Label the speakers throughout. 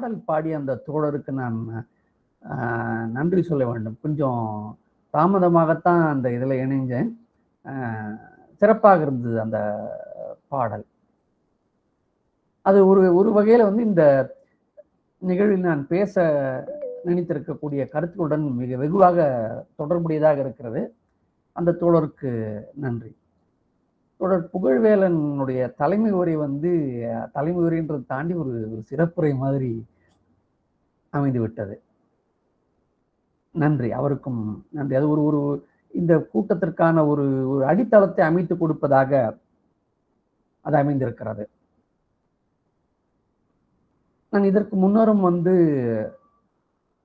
Speaker 1: பாடல் பாடிய அந்த தோழருக்கு நான் நன்றி சொல்ல வேண்டும். கொஞ்சம் தாமதமாகத்தான் அந்த இதில் இணைஞ்சேன். சிறப்பாக இருந்தது அந்த பாடல். அது ஒரு வகையில் வந்து இந்த நிகழ்வில் நான் பேச நினைத்திருக்கக்கூடிய கருத்துக்களுடன் மிக வெகுவாக தொடர்புடையதாக இருக்கிறது. அந்த தோழருக்கு நன்றி. தோழர் புகழ்வேலனுடைய தலைமை உரை வந்து தலைமை உரைன்றதை தாண்டி ஒரு சிறப்புரை மாதிரி அமைந்து விட்டது. நன்றி, அவருக்கும் நன்றி. அது ஒரு இந்த கூட்டத்திற்கான ஒரு அடித்தளத்தை அமைத்து கொடுப்பதாக அது அமைந்திருக்கிறது. நான் இதற்கு முன்னரும் வந்து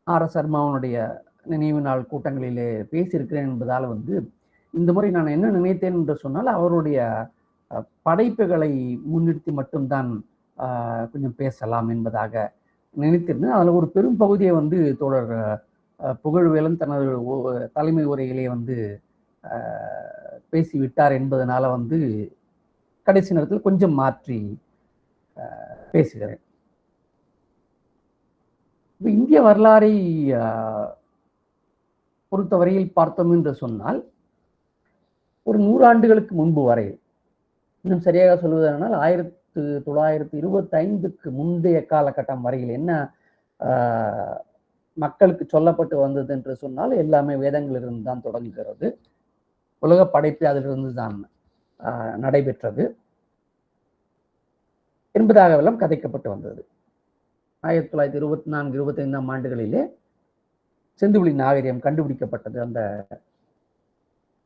Speaker 1: ஆர்.எஸ். சர்மாவுடைய நினைவு நாள் கூட்டங்களிலே பேசியிருக்கிறேன் என்பதால் வந்து இந்த முறை நான் என்ன நினைத்தேன் என்று சொன்னால், அவருடைய படைப்புகளை முன்னிறுத்தி மட்டும்தான் கொஞ்சம் பேசலாம் என்பதாக நினைத்திருந்தேன். அதில் ஒரு பெரும் பகுதியை வந்து தோழர் புகழ்வேலன் தனது தலைமை உரையிலே வந்து பேசிவிட்டார் என்பதனால வந்து கடைசி நேரத்தில் கொஞ்சம் மாற்றி பேசுகிறேன். இந்திய வரலாறை பொறுத்தவரையில் பார்த்தோம் என்று சொன்னால், ஒரு 100 ஆண்டுகளுக்கு முன்பு வரை, இன்னும் சரியாக சொல்வதனால் 1925க்கு முந்தைய காலகட்டம் வரையில் என்ன மக்களுக்கு சொல்லப்பட்டு வந்தது என்று சொன்னால், எல்லாமே வேதங்களிலிருந்து தான் தொடங்குகிறது. உலக படைப்பு அதிலிருந்து தான் நடைபெற்றது என்பதாகவெல்லாம் கதைக்கப்பட்டு வந்தது. 1924, 25ஆம் ஆண்டுகளிலே சிந்துவெளி நாகரிகம் கண்டுபிடிக்கப்பட்டது. அந்த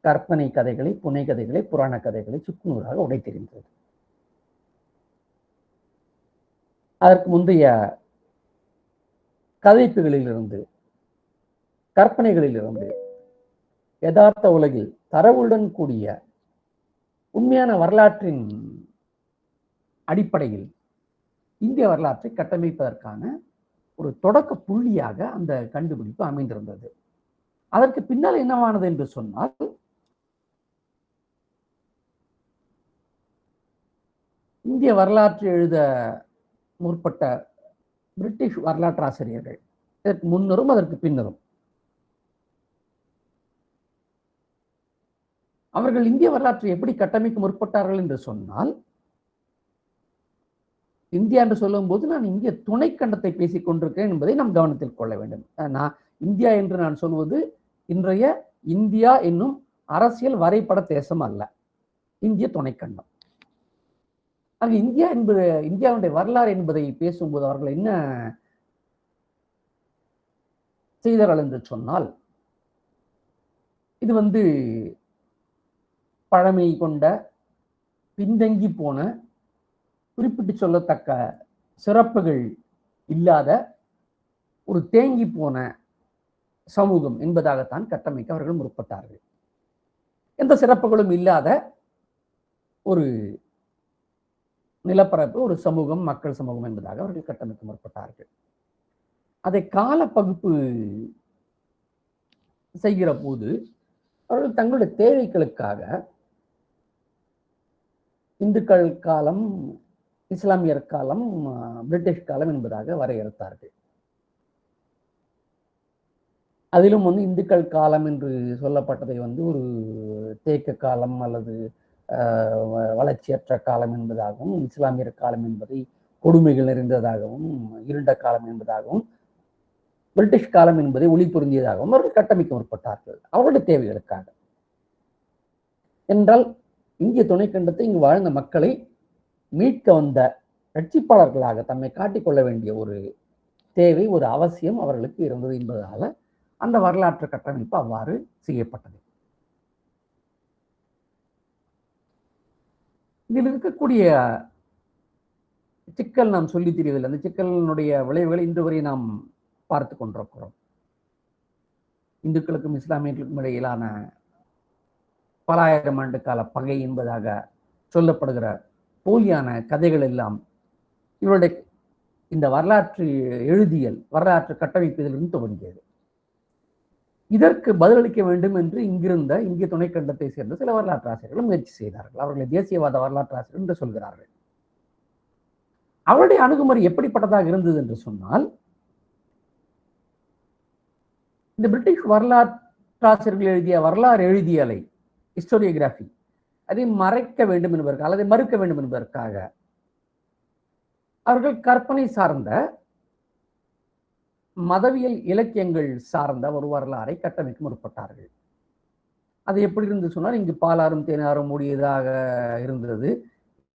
Speaker 1: கற்பனை கதைகளை, புனை கதைகளை, புராண கதைகளை சுக்குநூறாக உடைத்தெறிந்தது. அதற்கு முந்தைய கதைப்புகளிலிருந்து, கற்பனைகளிலிருந்து யதார்த்த உலகில் தரவுடன் கூடிய உண்மையான வரலாற்றின் அடிப்படையில் இந்திய வரலாற்றை கட்டமைப்பதற்கான ஒரு தொடக்க புள்ளியாக அந்த கண்டுபிடிப்பு அமைந்திருந்தது. அதற்கு பின்னால் என்னவானது என்று சொன்னால், இந்திய வரலாற்று எழுத முற்பட்ட பிரிட்டிஷ் வரலாற்று ஆசிரியர்கள், இதற்கு முன்னரும் அதற்கு பின்னரும், அவர்கள் இந்திய வரலாற்றை எப்படி கட்டமைக்க முற்பட்டார்கள் என்று சொன்னால், இந்தியா என்று சொல்லும் போது நான் இந்திய துணைக்கண்டத்தை பேசிக் கொண்டிருக்கிறேன் என்பதை நாம் கவனத்தில் கொள்ள வேண்டும். நான் இந்தியா என்று நான் சொல்வது இன்றைய இந்தியா என்னும் அரசியல் வரைபட தேசம் அல்ல, இந்திய துணைக்கண்டம். ஆக இந்தியா என்பது, இந்தியாவுடைய வரலாறு என்பதை பேசும்போது அவர்கள் என்ன செய்தார்கள் என்று சொன்னால், இது வந்து பழமை கொண்ட, பின்தங்கி போன, குறிப்பிட்டு சொல்லத்தக்க சிறப்புகள் இல்லாத ஒரு தேங்கி போன சமூகம் என்பதாகத்தான் கட்டமைக்க அவர்கள் முற்பட்டார்கள். எந்த சிறப்புகளும் இல்லாத ஒரு நிலப்பரப்பு, ஒரு சமூகம், மக்கள் சமூகம் என்பதாக அவர்கள் கட்டமைக்க முற்பட்டார்கள். அதை கால பகுப்பு செய்கிற போது அவர்கள் தங்களுடைய தேவைகளுக்காக இந்துக்கள் காலம், இஸ்லாமியர் காலம், பிரிட்டிஷ் காலம் என்பதாக வரையறுத்தார்கள். அதிலும் வந்து இந்துக்கள் காலம் என்று சொல்லப்பட்டதை வந்து ஒரு தேக்க காலம் அல்லது வளர்ச்சியற்ற காலம் என்பதாகவும், இஸ்லாமியர் காலம் என்பதை கொடுமைகள் நிறைந்ததாகவும், இருண்ட காலம் என்பதாகவும், பிரிட்டிஷ் காலம் என்பதை ஒளி பொருந்தியதாகவும் அவர்கள் கட்டமைக்க முற்பட்டார்கள் அவருடைய தேவைகளுக்காக. என்றால் இந்திய துணைக்கண்டத்தை, இங்கு வாழ்ந்த மக்களை மீட்க வந்த ரட்சிப்பாளர்களாக தம்மை காட்டிக்கொள்ள வேண்டிய ஒரு தேவை, ஒரு அவசியம் அவர்களுக்கு இருந்தது என்பதனால அந்த வரலாற்று கட்டமைப்பு அவ்வாறு செய்யப்பட்டது. இதில் இருக்கக்கூடிய சிக்கல் நாம் சொல்லி தெரியவில்லை. அந்த சிக்கலினுடைய விளைவுகளை இன்று வரை நாம் பார்த்து கொண்டிருக்கிறோம். இந்துக்களுக்கும் இஸ்லாமியர்களுக்கும் இடையிலான பல ஆயிரம் ஆண்டு கால பகை என்பதாக சொல்லப்படுகிற போலியான கதைகள் எல்லாம் இவருடைய இந்த வரலாற்று எழுதியல், வரலாற்று கட்டமைப்பதிலிருந்து துவங்கியது. இதற்கு பதிலளிக்க வேண்டும் என்று இங்கிருந்த இந்திய துணைக்கண்டத்தை சேர்ந்த சில வரலாற்று ஆசிரியர்கள் முயற்சி செய்தார்கள். அவர்களை தேசியவாத வரலாற்று ஆசிரியர் என்று சொல்கிறார்கள். அவருடைய அணுகுமுறை எப்படிப்பட்டதாக இருந்தது என்று சொன்னால், இந்த பிரிட்டிஷ் வரலாற்றாசிரியர்கள் எழுதிய வரலாறு எழுதியலை, ஹிஸ்டோரியோகிராஃபி, அதை மறைக்க வேண்டும் என்பதற்காக அல்லது மறுக்க வேண்டும் என்பதற்காக அவர்கள் கற்பனை சார்ந்த மதவியல் இலக்கியங்கள் சார்ந்த ஒரு வரலாறை கட்டமைக்க முற்பட்டார்கள். அது எப்படி இருந்து சொன்னால், இங்கு பாலாறும் தேனாரும் மூடியதாக இருந்தது,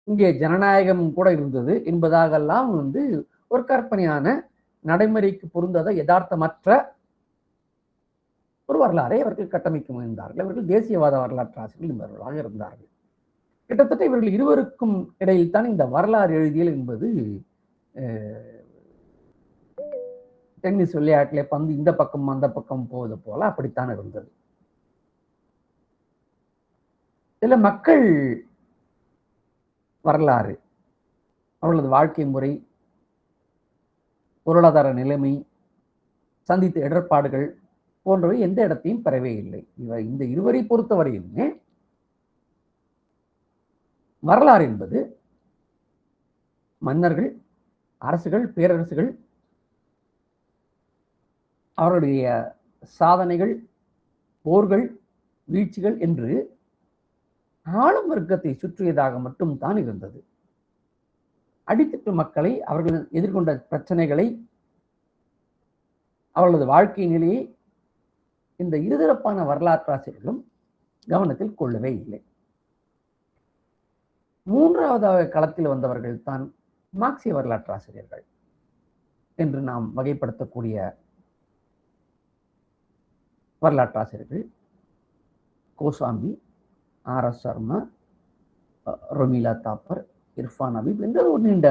Speaker 1: இங்கே ஜனநாயகம் கூட இருந்தது என்பதாகெல்லாம் ஒரு கற்பனையான நடைமுறைக்கு பொருந்தாத யதார்த்தமற்ற ஒரு வரலாறை அவர்கள் கட்டமைக்க முயன்றார்கள். அவர்கள் தேசியவாத வரலாற்றாசிரியர்கள் என்பவர்களாக இருந்தார்கள். கிட்டத்தட்ட இவர்கள் இருவருக்கும் இடையில் தான் இந்த வரலாறு எழுதியல் என்பது டென்னிஸ் விளையாட்டிலே பந்து இந்த பக்கம் அந்த பக்கம் போவது போல அப்படித்தான் இருந்தது. சில மக்கள் வரலாறு, அவர்களது வாழ்க்கை முறை, பொருளாதார நிலைமை, சந்தித்த இடர்பாடுகள் போன்றவை எந்த இடத்தையும் பெறவே இல்லை. இந்த இருவரை பொறுத்தவரையிலுமே வரலாறு என்பது மன்னர்கள், அரசுகள், பேரரசுகள், அவருடைய சாதனைகள், போர்கள், வீழ்ச்சிகள் என்று ஆளும் வர்க்கத்தை சுற்றியதாக மட்டும் தான் இருந்தது. அடித்தட்டு மக்களை, அவர்கள் எதிர்கொண்ட பிரச்சனைகளை, அவர்களது வாழ்க்கை நிலையை இந்த இருதரப்பான வரலாற்றாசிரியர்களும் கவனத்தில் கொள்ளவே இல்லை. மூன்றாவதாக களத்தில் வந்தவர்கள் தான் மார்க்சிய வரலாற்றாசிரியர்கள் என்று நாம் வகைப்படுத்தக்கூடிய வரலாற்றாசிரியர்கள். கோசாம்பி, ஆர்.எஸ். சர்மா, ரொமீலா தாப்பர், இர்ஃபான் ஹபீப் என்ற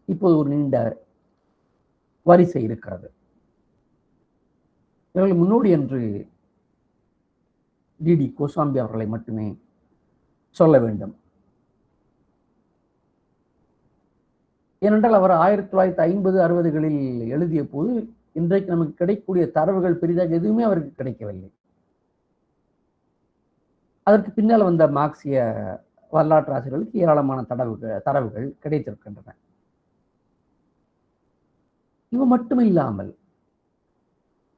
Speaker 1: இப்போது ஒரு நீண்ட வரிசை இருக்கிறது. இவர்கள் முன்னோடி என்று டி.டி. கோசாம்பி அவர்களை மட்டுமே சொல்ல வேண்டும். ஏனென்றால் அவர் 1950, 60களில் எழுதிய போது இன்றைக்கு நமக்கு கிடைக்கக்கூடிய தரவுகள் பெரிதாக எதுவுமே அவருக்கு கிடைக்கவில்லை. அதற்கு பின்னால் வந்த மார்க்சிய வரலாற்று ஆசிரியர்களுக்கு ஏராளமான தரவுகள் கிடைத்திருக்கின்றன. இவ மட்டும் இல்லாமல்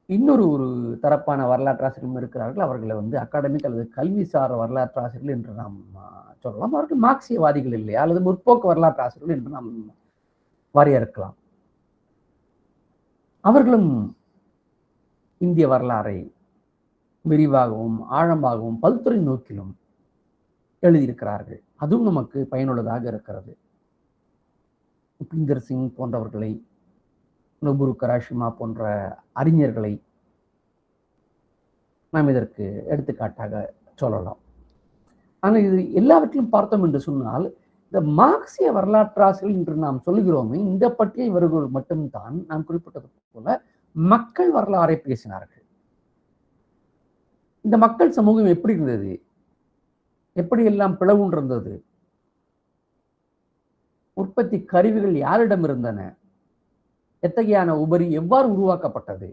Speaker 1: இன்னொரு தரப்பான வரலாற்று ஆசிரியர்களும் இருக்கிறார்கள். அவர்களை அகாடமிக் அல்லது கல்விசார் வரலாற்று ஆசிரியர்கள் என்று நாம் சொல்லலாம். அவர்கள் மார்க்சியவாதிகள் இல்லை, அல்லது முற்போக்கு வரலாற்று ஆசிரியர்கள் என்று நாம் வரையறுக்கலாம். அவர்களும் இந்திய வரலாறை விரிவாகவும் ஆழமாகவும் பல்துறை நோக்கிலும் எழுதியிருக்கிறார்கள். அதுவும் நமக்கு பயனுள்ளதாக இருக்கிறது. உபிந்தர் சிங் போன்றவர்களை, நொபுரு கராஷிமா போன்ற அறிஞர்களை நாம் இதற்கு எடுத்துக்காட்டாக சொல்லலாம். ஆனால் இது எல்லாவற்றையும் பார்த்தோம் என்று சொன்னால், இந்த மார்க்சிய வரலாற்றாசிரியர்கள் என்று நாம் சொல்லுகிறோமே, இந்த பட்டியல் இவர்கள் மட்டும்தான் நாம் குறிப்பிட்டது போல மக்கள் வரலாறை பேசினார்கள். இந்த மக்கள் சமூகம் எப்படி இருந்தது, எப்படி எல்லாம் பிளவுண்டு இருந்தது, உற்பத்தி கருவிகள் யாரிடம் இருந்தன, எத்தகையான உபரி எவ்வாறு உருவாக்கப்பட்டது,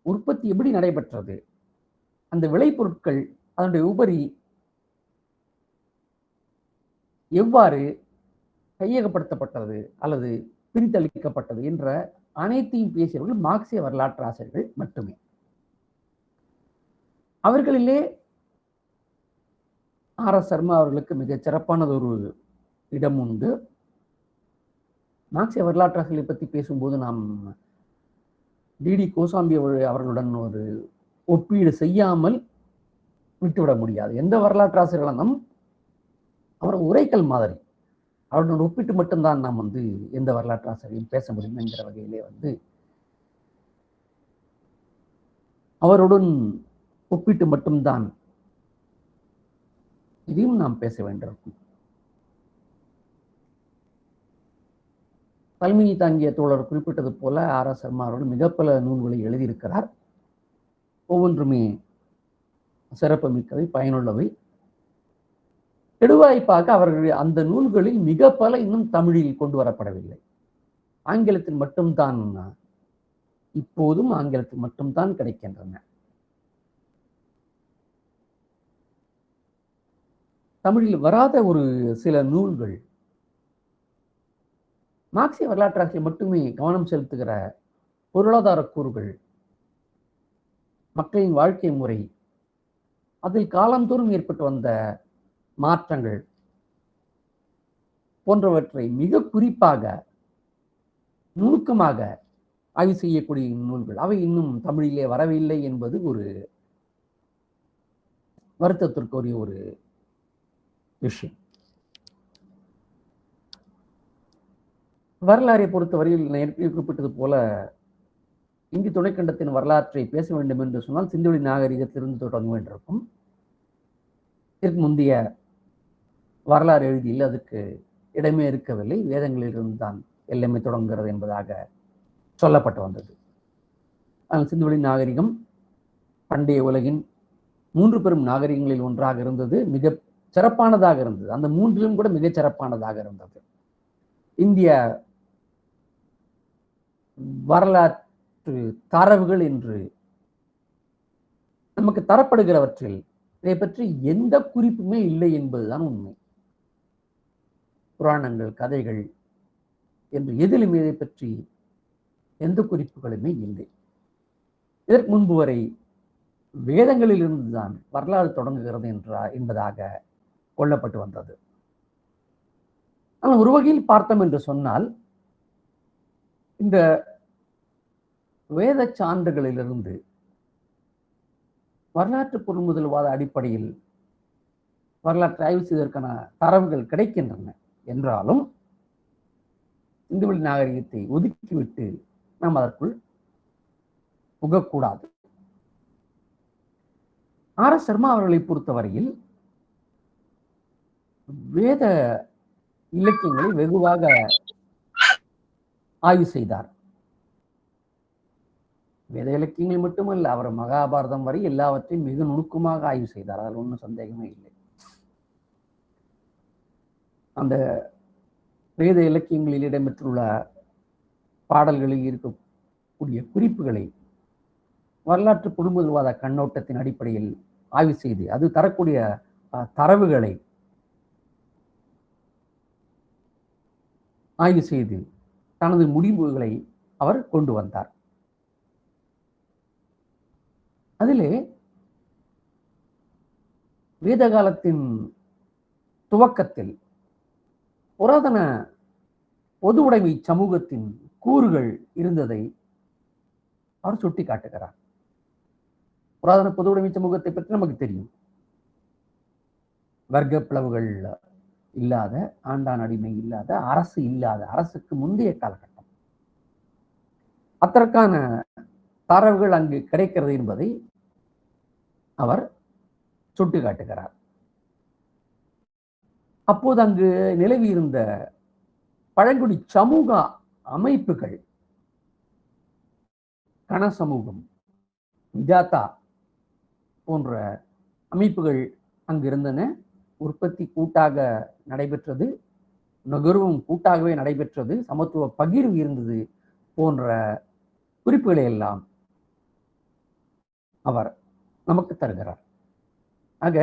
Speaker 1: உற்பத்தி எப்படி நடைபெற்றது, அந்த விளைபொருட்கள் அதனுடைய உபரி எவ்வாறு கையகப்படுத்தப்பட்டது அல்லது பிரித்தளிக்கப்பட்டது என்ற அனைத்தையும் பேசியவர்கள் மார்க்சிய வரலாற்று ஆசிரியர்கள் மட்டுமே. அவர்களிலே ஆர்.எஸ். சர்மா அவர்களுக்கு மிகச் சிறப்பானது ஒரு இடம் உண்டு. மார்க்சிய வரலாற்று ஆசிரியர்களை பற்றி பேசும்போது நாம் டி.டி. கோசாம்பி அவர்களுடன் ஒரு ஒப்பீடு செய்யாமல் விட்டுவிட முடியாது. எந்த வரலாற்று ஆசிரியர்களும் அவர் உரைக்கல் மாதிரி, அவருடன் ஒப்பிட்டு மட்டும்தான் நாம் எந்த வரலாற்று ஆசிரியரையும் பேச முடியும் என்கிற வகையிலே அவருடன் ஒப்பிட்டு மட்டும்தான் இதையும் நாம் பேச வேண்டியிருக்கும். தலைமையை தாங்கிய தோழர் குறிப்பிட்டது போல ஆர்.எஸ். சர்மா அவர்கள் மிக பல நூல்களை எழுதியிருக்கிறார். ஒவ்வொன்றுமே சிறப்பு மிக்கவை, பயனுள்ளவை. கெடுவாய்ப்பாக அவர்கள் அந்த நூல்களில் மிக பல இன்னும் தமிழில் கொண்டு வரப்படவில்லை. ஆங்கிலத்தில் மட்டும்தான், இப்போதும் ஆங்கிலத்தில் மட்டும்தான் கிடைக்கின்றன. தமிழில் வராத ஒரு சில நூல்கள் மார்க்சிய வரலாற்றாட்சி மட்டுமே கவனம் செலுத்துகிற பொருளாதார கூறுகள், மக்களின் வாழ்க்கை முறை, அதில் காலந்தோறும் ஏற்பட்டு வந்த மாற்றங்கள் போன்றவற்றை மிக குறிப்பாக நுணுக்கமாக ஆய்வு செய்யக்கூடிய நூல்கள் அவை இன்னும் தமிழிலே வரவில்லை என்பது ஒரு வருத்தத்திற்குரிய ஒரு விஷயம். வரலாறை பொறுத்தவரையில் ஏற்கனவே குறிப்பிட்டது போல இந்திய துணைக்கண்டத்தின் வரலாற்றை பேச வேண்டும் என்று சொன்னால் சிந்துவெளி நாகரிகத்திலிருந்து தொடங்க வேண்டியிருக்கும். இதற்கு முந்தைய வரலாறு எழுதியில் அதுக்கு இடமே இருக்கவில்லை. வேதங்களிலிருந்து தான் எல்லாமே தொடங்குகிறது என்பதாக சொல்லப்பட்டு வந்தது. ஆனால் சிந்துவெளி நாகரிகம் பண்டைய உலகின் 3 பெரும் நாகரிகங்களில் ஒன்றாக இருந்தது. மிக சிறப்பானதாக இருந்தது. அந்த 3லும் கூட மிகச் சிறப்பானதாக இருந்தது. இந்திய வரலாற்று தரவுகள் என்று நமக்கு தரப்படுகிறவற்றில் இதை பற்றி எந்த குறிப்புமே இல்லை என்பதுதான் உண்மை. புராணங்கள், கதைகள் என்று எதிலும் இதை பற்றி எந்த குறிப்புகளுமே இல்லை. இதற்கு முன்பு வரை வேதங்களில் இருந்துதான் வரலாறு தொடங்குகிறது என்பதாக கொள்ளப்பட்டு வந்தது. ஆனால் ஒரு வகையில் பார்த்தோம் என்று சொன்னால் இந்த வேத சான்றுகளிலிருந்து வரலாற்று பொருள்முதல்வாத அடிப்படையில் வரலாற்றை ஆய்வு செய்வதற்கான தரவுகள் கிடைக்கின்றன என்றாலும் சிந்துவெளி நாகரிகத்தை ஒதுக்கிவிட்டு நாம் அதற்குள் புகக்கூடாது. ஆர்.எஸ். சர்மா அவர்களை பொறுத்தவரையில் வேத இலக்கியங்களை வெகுவாக ஆய்வு செய்தார். வேத இலக்கியங்கள் மட்டுமல்ல, அவர் மகாபாரதம் வரை எல்லாவற்றையும் மிக நுணுக்கமாக ஆய்வு செய்தார். அதில் ஒன்றும் சந்தேகமே இல்லை. அந்த வேத இலக்கியங்களில் இடம்பெற்றுள்ள பாடல்களில் இருக்கக்கூடிய குறிப்புகளை வரலாற்று பொருள்முதல்வாத கண்ணோட்டத்தின் அடிப்படையில் ஆய்வு செய்து அது தரக்கூடிய தரவுகளை ஆய்வு செய்து தனது முடிவுகளை அவர் கொண்டு வந்தார். அதிலே வேத காலத்தின் துவக்கத்தில் புராதன பொது உடைமை சமூகத்தின் கூறுகள் இருந்ததை அவர் சுட்டி காட்டுகிறார். புராதன பொது உடைமை சமூகத்தை பற்றி நமக்கு தெரியும். வர்க்க பிளவுகள் இல்லாத, ஆண்டான் அடிமை இல்லாத, அரசு இல்லாத, அரசுக்கு முந்தைய காலகட்டம். அதற்கான தரவுகள் அங்கு கிடைக்கிறது என்பதை அவர் சுட்டி காட்டுகிறார். அப்போது அங்கு நிலவி இருந்த பழங்குடி சமூக அமைப்புகள், கண சமூகம், விஜாத்தா போன்ற அமைப்புகள் அங்கு இருந்தன. உற்பத்தி கூட்டாக நடைபெற்றது, நுகர்வும் கூட்டாகவே நடைபெற்றது, சமத்துவ பகிர்வு இருந்தது போன்ற குறிப்புகளை எல்லாம் அவர் நமக்கு தருகிறார். ஆக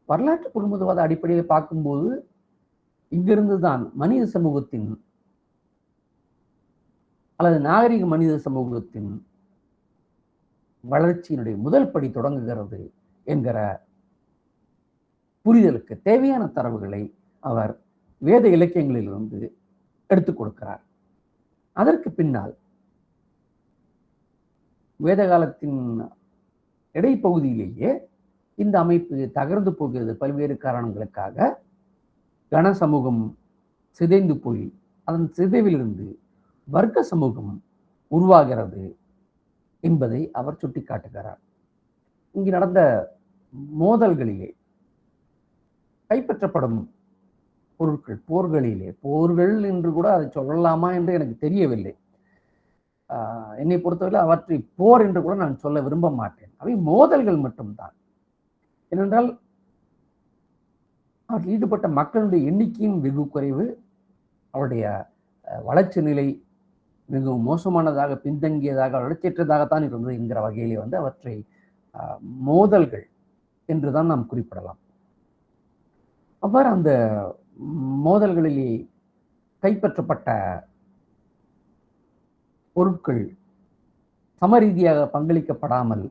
Speaker 1: வரலாற்று பொருள்முதல்வாத அடிப்படையை பார்க்கும்போது இங்கிருந்துதான் மனித சமூகத்தின் அல்லது நாகரிக மனித சமூகத்தின் வளர்ச்சியினுடைய முதல் படி தொடங்குகிறது என்கிற புரிதலுக்கு தேவையான தரவுகளை அவர் வேத இலக்கியங்களிலிருந்து எடுத்துக் கொடுக்கிறார். அதற்கு பின்னால் வேத காலத்தின் இடைப்பகுதியிலேயே இந்த அமைப்பு தகர்ந்து போகிறது. பல்வேறு காரணங்களுக்காக கன சமூகம் சிதைந்து போய் அதன் சிதைவிலிருந்து வர்க்க சமூகம் உருவாகிறது என்பதை அவர் சுட்டிக்காட்டுகிறார். இங்கு நடந்த மோதல்களிலே கைப்பற்றப்படும் பொருட்கள், போர்கள் என்று கூட அதை சொல்லலாமா என்று எனக்கு தெரியவில்லை. என்னை பொறுத்தவரை அவற்றை போர் என்று கூட நான் சொல்ல விரும்ப மாட்டேன். அவை மோதல்கள் மட்டும்தான். ஏனென்றால் அவற்றில் ஈடுபட்ட மக்களுடைய எண்ணிக்கையும் வெகு குறைவு, அவருடைய வளர்ச்சி நிலை மிகவும் மோசமானதாக, பின்தங்கியதாக, வளர்ச்சியற்றதாகத்தான் இருந்தது என்கிற வகையிலே அவற்றை மோதல்கள் என்றுதான் நாம் குறிப்பிடலாம். அவ்வாறு அந்த மோதல்களிலே கைப்பற்றப்பட்ட பொருட்கள் சமரீதியாக பங்களிக்கப்படாமல்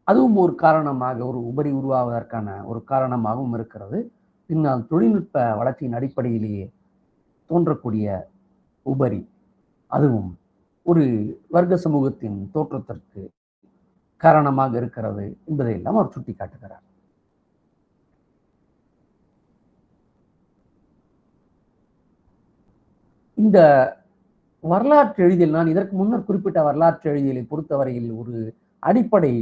Speaker 1: அதுவும் ஒரு காரணமாக, ஒரு உபரி உருவாவதற்கான ஒரு காரணமாகவும் இருக்கிறது. பின்னால் தொழில்நுட்ப வளர்ச்சியின் அடிப்படையிலேயே தோன்றக்கூடிய உபரி, அதுவும் ஒரு வர்க்க சமூகத்தின் தோற்றத்திற்கு காரணமாக இருக்கிறது என்பதையெல்லாம் அவர் சுட்டிக்காட்டுகிறார். இந்த வரலாற்று எழுதியல், நான் இதற்கு முன்னர் குறிப்பிட்ட வரலாற்று எழுதியலை பொறுத்தவரையில் ஒரு அடிப்படை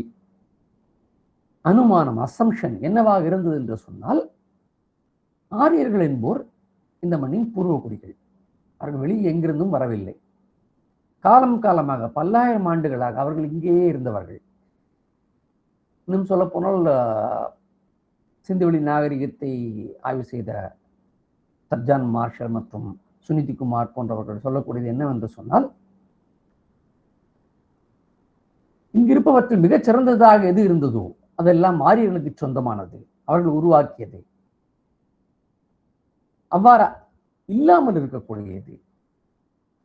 Speaker 1: அனுமானம், அசம்ஷன் என்னவாக இருந்தது என்று சொன்னால், ஆரியர்கள் என்போர் இந்த மண்ணின் பூர்வகுடிகள். அவர்கள் வெளியில் எங்கிருந்தும் வரவில்லை. காலம் காலமாக பல்லாயிரம் ஆண்டுகளாக அவர்கள் இங்கேயே இருந்தவர்கள். இன்னும் சொல்ல போனால் சிந்துவெளி நாகரிகத்தை ஆய்வு செய்த சர்ஜான் மார்ஷல் மற்றும் சுனிதி குமார் போன்றவர்கள் சொல்லக்கூடியது என்னவென்று சொன்னால், இங்கிருப்பவற்றில் மிகச் சிறந்ததாக எது இருந்ததோ அதெல்லாம் ஆரியர்களுக்கு சொந்தமானது, அவர்கள் உருவாக்கியது. அவ்வாறு இல்லாமல் இருக்கக்கூடியது,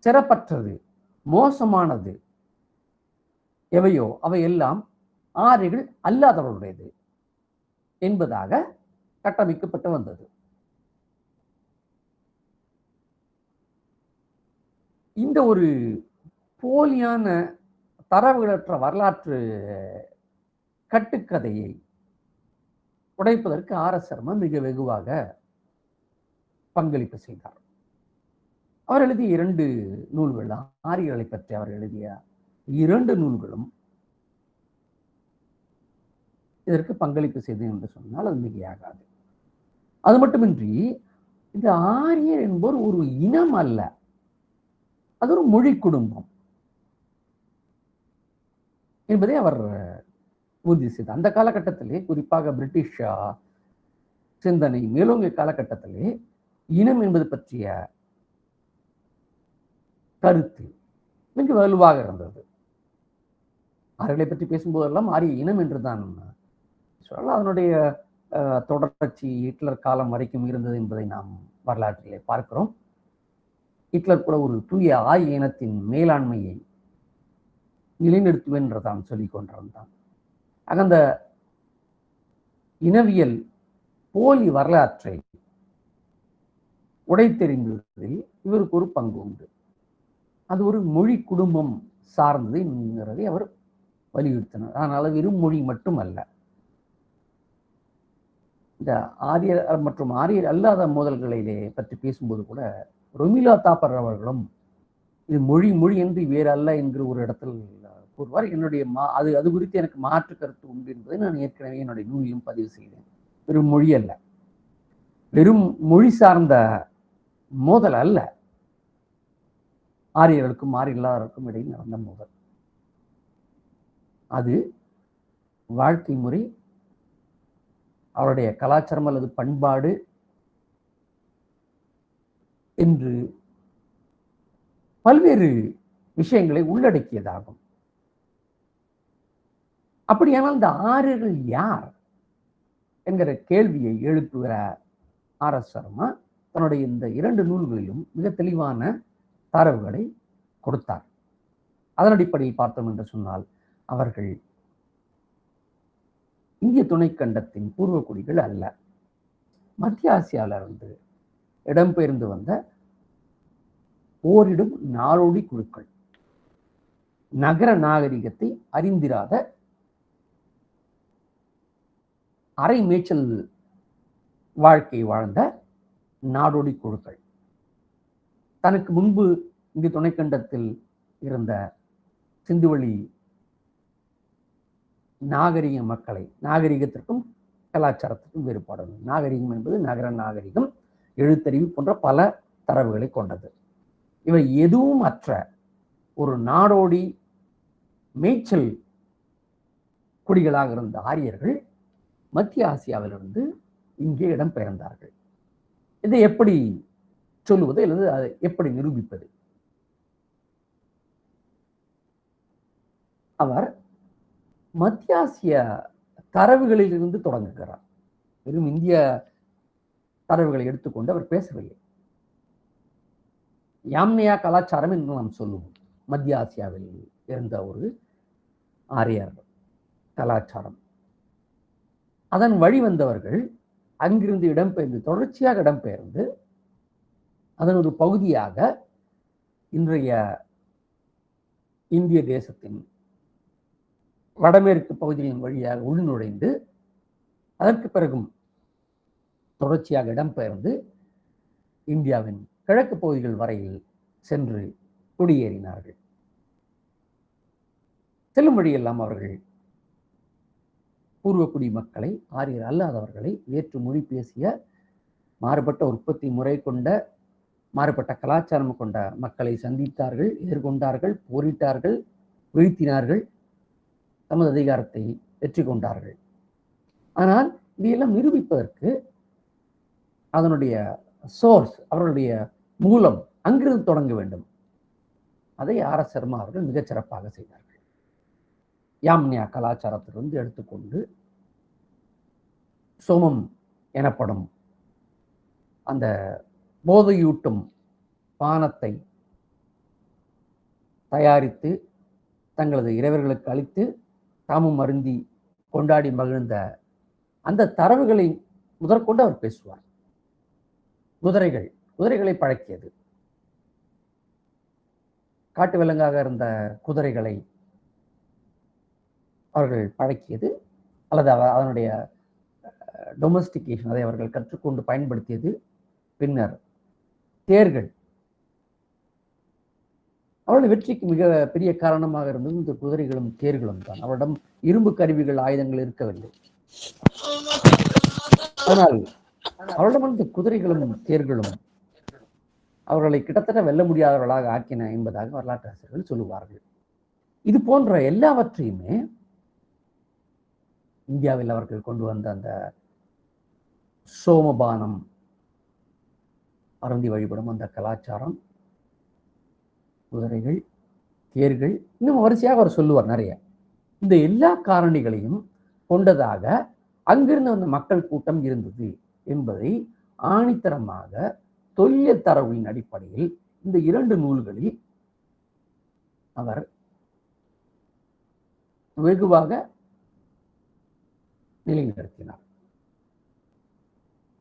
Speaker 1: சிறப்பற்றது, மோசமானது எவையோ அவையெல்லாம் ஆரியர்கள் அல்லாதவர்களுடையது என்பதாக கட்டமைக்கப்பட்டு வந்தது. இந்த ஒரு போலியான தரவுகளற்ற வரலாற்று கட்டுக்கதையை உடைப்பதற்கு ஆர் எஸ் சர்மா மிக வெகுவாக பங்களிப்பு செய்தார். அவர் எழுதிய 2 நூல்கள், ஆரியர்களை பற்றி அவர் எழுதிய 2 நூல்களும் இதற்கு பங்களிப்பு செய்தது என்று சொன்னால் அது மிகையாகாது. அது மட்டுமின்றி இந்த ஆரியர் என்பவர் ஒரு இனம் அல்ல, அது ஒரு மொழி குடும்பம் என்பதை அவர் உறுதி செய்தார். அந்த காலகட்டத்திலே, குறிப்பாக பிரிட்டிஷ் சிந்தனை மேலோங்கிய காலகட்டத்திலே, இனம் என்பது பற்றிய கருத்து மிக வலுவாக இருந்தது. ஆரியர்களை பற்றி பேசும்போதெல்லாம் ஆரிய இனம் என்றுதான் சொல்லலாம். அதனுடைய தொடர்ச்சி ஹிட்லர் காலம் வரைக்கும் இருந்தது என்பதை நாம் வரலாற்றிலே பார்க்கிறோம். ஹிட்லர் கூட ஒரு தூய ஆரிய இனத்தின் மேலாண்மையை நிலைநிறுத்துவேன் என்று தான் சொல்லிக் கொண்டிருந்தான். அந்த இனவியல் போலி வரலாற்றை உடைத்தெறிந்ததில் இவருக்கு ஒரு பங்கு உண்டு. அது ஒரு மொழி குடும்பம் சார்ந்தது என்கிறதை அவர் வலியுறுத்தினார். ஆனால் வெறும் மொழி மட்டுமல்ல, இந்த ஆரியர் மற்றும் ஆரியர் அல்லாத மோதல்களிலே பற்றி பேசும்போது கூட ரொமிலா தாப்பர் அவர்களும் இது மொழி மொழி என்று வேறு அல்ல என்கிற ஒரு இடத்தில் கூறுவார். என்னுடைய அது அது குறித்து எனக்கு மாற்று கருத்து உண்டு என்பதை நான் ஏற்கனவே என்னுடைய நூலிலும் பதிவு செய்தேன். வெறும் மொழி அல்ல, வெறும் மொழி சார்ந்த மோதல் அல்ல, ஆரியர்களுக்கும் ஆரியர்களாருக்கும் இடையில் நடந்த மோதல். அது வாழ்க்கை முறை, அவருடைய கலாச்சாரம் அல்லது பண்பாடு என்று பல்வேறு விஷயங்களை உள்ளடக்கியதாகும். அப்படியானால் இந்த ஆரியர்கள் யார் என்கிற கேள்வியை எழுப்புகிற ஆர் எஸ் சர்மா தன்னுடைய இந்த 2 நூல்களிலும் மிக தெளிவான தரவுகளை கொடுத்தார். அதன் அடிப்படையில் பார்த்தோம் என்று சொன்னால், அவர்கள் இந்திய துணைக்கண்டத்தின் பூர்வகுடிகள் அல்ல, மத்திய ஆசியாவிலிருந்து இடம்பெயர்ந்து வந்த ஓரிடும் நாடோடி குழுக்கள், நகர நாகரிகத்தை அறிந்திராத அரை மேய்ச்சல் வாழ்க்கை வாழ்ந்த நாடோடி குழுக்கள். தனக்கு முன்பு இந்திய துணைக்கண்டத்தில் இருந்த சிந்துவெளி நாகரிக மக்களை, நாகரிகத்திற்கும் கலாச்சாரத்திற்கும் வேறுபாடு. நாகரிகம் என்பது நகர நாகரிகம், எழுத்தறிவு போன்ற பல தரவுகளை கொண்டது. இவை எதுவும் அற்ற ஒரு நாடோடி மேய்ச்சல் குடிகளாக இருந்த ஆரியர்கள் மத்திய ஆசியாவிலிருந்து இங்கே இடம்பெயர்ந்தார்கள். இதை எப்படி சொல்லுவது அல்லது அதை எப்படி நிரூபிப்பது? அவர் மத்திய ஆசிய தரவுகளில் இருந்து தொடங்குகிறார். வெறும் இந்திய தரவுகளை எடுத்துக்கொண்டு அவர் பேசவில்லை. யாம்னியா கலாச்சாரம் என்று நாம் சொல்லுவோம். மத்திய ஆசியாவில் இருந்த ஒரு ஆரியர் கலாச்சாரம். அதன் வழி வந்தவர்கள் அங்கிருந்து இடம்பெயர்ந்து, தொடர்ச்சியாக இடம்பெயர்ந்து, அதன் ஒரு பகுதியாக இன்றைய இந்திய தேசத்தின் வடமேற்கு பகுதிகளின் வழியாக உள்நுழைந்து, அதற்கு பிறகும் தொடர்ச்சியாக இடம்பெயர்ந்து இந்தியாவின் கிழக்கு பகுதிகள் வரையில் சென்று குடியேறினார்கள். செல்லும் வழியெல்லாம் அவர்கள் பூர்வக்குடி மக்களை, ஆரியர் அல்லாதவர்களை, வேற்று மொழி பேசிய, மாறுபட்ட உற்பத்தி முறை கொண்ட, மாறுபட்ட கலாச்சாரம் கொண்ட மக்களை சந்தித்தார்கள், எதிர்கொண்டார்கள், போரிட்டார்கள், வீழ்த்தினார்கள், தமது அதிகாரத்தை வெற்றி கொண்டார்கள். ஆனால் இதையெல்லாம் நிரூபிப்பதற்கு அதனுடைய சோர்ஸ், அவர்களுடைய மூலம் அங்கிருந்து தொடங்க வேண்டும். அதை ஆர்.எஸ். சர்மா அவர்கள் மிகச் சிறப்பாக செய்தார்கள். யாம்னியா கலாச்சாரத்திலிருந்து எடுத்துக்கொண்டு சோமம் எனப்படும் அந்த போதையூட்டும் பானத்தை தயாரித்து தங்களது இறைவர்களுக்கு அளித்து தாமும் அருந்தி கொண்டாடி மகிழ்ந்த அந்த தரவுகளை முதற்கொண்டு அவர் பேசுவார். குதிரைகளை பழக்கியது, காட்டு விலங்காக இருந்த குதிரைகளை அவர்கள் பழக்கியது, அல்லது அதனுடைய டொமஸ்டிகேஷன், அதை அவர்கள் கற்றுக்கொண்டு பயன்படுத்தியது. பின்னர் தேர்கள், அவருடைய வெற்றிக்கு மிக பெரிய காரணமாக இருந்தது இந்த குதிரைகளும் தேர்களும் தான். அவரிடம் இரும்பு கருவிகள், ஆயுதங்கள் இருக்கவில்லை. ஆனால் அவரிடம் இந்த குதிரைகளும் தேர்களும் அவர்களை கிட்டத்தட்ட வெல்ல முடியாதவர்களாக ஆக்கின என்பதாக வரலாற்று ஆசிரியர்கள் சொல்லுவார்கள். இது போன்ற எல்லாவற்றையுமே இந்தியாவில் அவர்கள் கொண்டு வந்த அந்த சோமபானம் அருந்தி வழிபடும் அந்த கலாச்சாரம், குதிரைகள், தேர்கள், இன்னும் வரிசையாக அவர் சொல்லுவார் நிறைய. இந்த எல்லா காரணிகளையும் கொண்டதாக அங்கிருந்து வந்த மக்கள் கூட்டம் இருந்தது என்பதை ஆணித்தரமாக தொல்லியல் தரவுகளின் அடிப்படையில் இந்த 2 நூல்களில் அவர் வெகுவாக நிலைநிறுத்தினார்.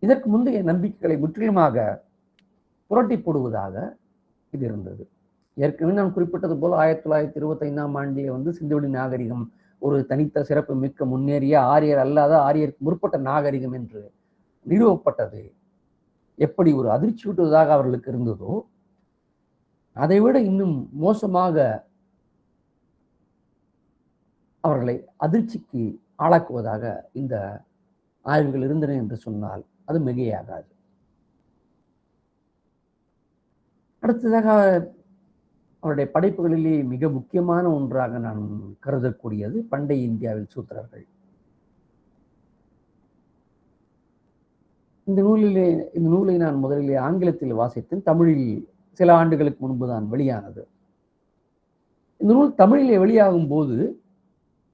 Speaker 1: இதற்கு முந்தைய நம்பிக்கைகளை முற்றிலுமாக புரட்டி போடுவதாக இது இருந்தது. ஏற்கனவே நான் குறிப்பிட்டது போல 1925ஆம் ஆண்டிலே சிந்துவெளி நாகரிகம் ஒரு தனித்த சிறப்பு மிக்க முன்னேறிய ஆரியர் அல்லாத, ஆரியருக்கு முற்பட்ட நாகரிகம் என்று நிறுவப்பட்டது எப்படி ஒரு அதிர்ச்சி விட்டுவதாக அவர்களுக்கு இருந்ததோ, அதைவிட இன்னும் மோசமாக அவர்களை அதிர்ச்சிக்கு ஆளாக்குவதாக இந்த ஆய்வுகள் இருந்தன என்று சொன்னால் அது மிகையாகாது. அடுத்ததாக அவருடைய படைப்புகளிலே மிக முக்கியமான ஒன்றாக நான் கருதக்கூடியது பண்டைய இந்தியாவில் சூத்திரர்கள். இந்த நூலை நான் முதலிலே ஆங்கிலத்தில் வாசித்தேன். தமிழில் சில ஆண்டுகளுக்கு முன்பு தான் வெளியானது. இந்த நூல் தமிழிலே வெளியாகும் போது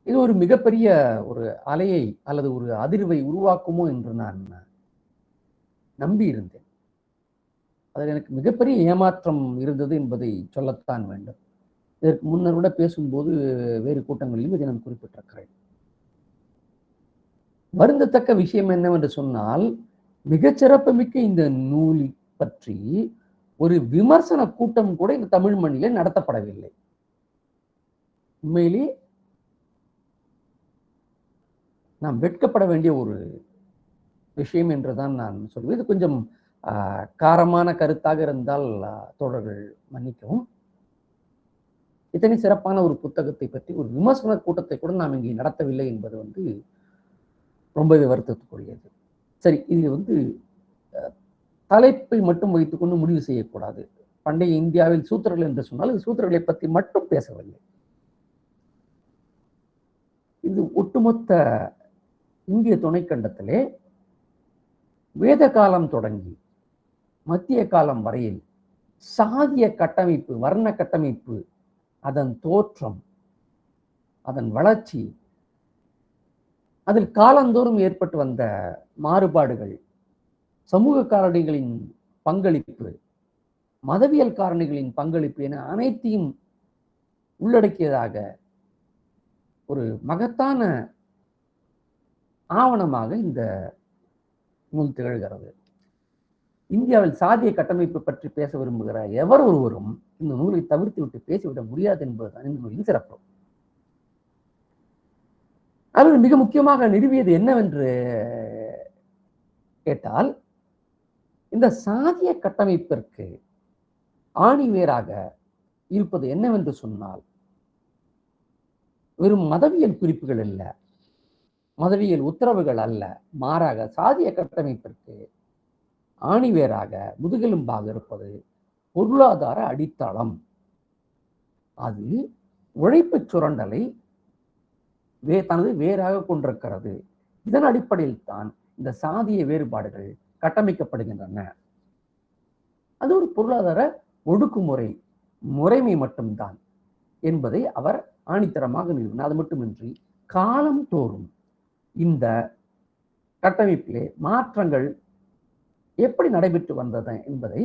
Speaker 1: இது ஒரு மிகப்பெரிய ஒரு அலையை அல்லது ஒரு அதிர்வை உருவாக்குமோ என்று நான் நம்பி இருந்தேன். அதில் எனக்கு மிகப்பெரிய ஏமாற்றம் இருந்தது என்பதை சொல்லத்தான் வேண்டும். இதற்கு முன்னர் கூட பேசும்போது வேறு கூட்டங்களிலும் இதை நான் குறிப்பிட்டிருக்கிறேன். வருந்தத்தக்க விஷயம் என்னவென்று சொன்னால், மிகச்சிறப்புமிக்க இந்த நூலை பற்றி ஒரு விமர்சன கூட்டம் கூட இந்த தமிழ் மண்ணிலே நடத்தப்படவில்லை. உண்மையிலே நாம் வெட்கப்பட வேண்டிய ஒரு விஷயம் என்றுதான் நான் சொல்வேன். இது கொஞ்சம் காரமான கருத்தாக இருந்தால் தோழர்கள் மன்னிக்கவும். இத்தனை சிறப்பான ஒரு புத்தகத்தை பற்றி ஒரு விமர்சன கூட்டத்தை கூட நாம் இங்கே நடத்தவில்லை என்பது ரொம்பவே வருத்தத்துக்குரியது. சரி, இது தலைப்பை மட்டும் வைத்துக்கொண்டு முடிவு செய்யக்கூடாது. பண்டைய இந்தியாவில் சூத்திரர்கள் என்று சொன்னால் இது சூத்திரர்களை பற்றி மட்டும் பேசவில்லை. இது ஒட்டுமொத்த இந்திய துணைக்கண்டத்திலே வேத காலம் தொடங்கி மத்திய காலம் வரையில் சாதிய கட்டமைப்பு, வர்ண கட்டமைப்பு, அதன் தோற்றம், அதன் வளர்ச்சி, அதில் காலந்தோறும் ஏற்பட்டு வந்த மாறுபாடுகள், சமூக காரணிகளின் பங்களிப்பு, மதவியல் காரணிகளின் பங்களிப்பு என அனைத்தையும் உள்ளடக்கியதாக ஒரு மகத்தான ஆவணமாக இந்த நூல் திகழ்கிறது. இந்தியாவில் சாதிய கட்டமைப்பு பற்றி பேச விரும்புகிற எவர் ஒருவரும் இந்த நூலை தவிர்த்து விட்டு பேசிவிட முடியாது என்பதுதான் இந்த நூலின் சிறப்பு. அது மிக முக்கியமாக நிறுவியது என்னவென்று கேட்டால், இந்த சாதிய கட்டமைப்பிற்கு ஆணிவேராக இருப்பது என்னவென்று சொன்னால், வெறும் மதவியல் குறிப்புகள் அல்ல, மதவியல் உத்தரவுகள் அல்ல, மாறாக சாதிய கட்டமைப்பிற்கு ஆணிவேராக முதுகெலும்பாக இருப்பது பொருளாதார அடித்தளம். அது உழைப்பு சுரண்டலை தனது வேறாக கொண்டிருக்கிறது. இதன் அடிப்படையில் தான் இந்த சாதிய வேறுபாடுகள் கட்டமைக்கப்படுகின்றன. அது ஒரு பொருளாதார ஒடுக்குமுறை முறைமை மட்டும்தான் என்பதை அவர் ஆணித்தரமாக நிறுவினார். அது மட்டுமின்றி காலம் தோறும் இந்த கட்டமைப்பிலே மாற்றங்கள் எப்படி நடைபெற்று வந்தது என்பதை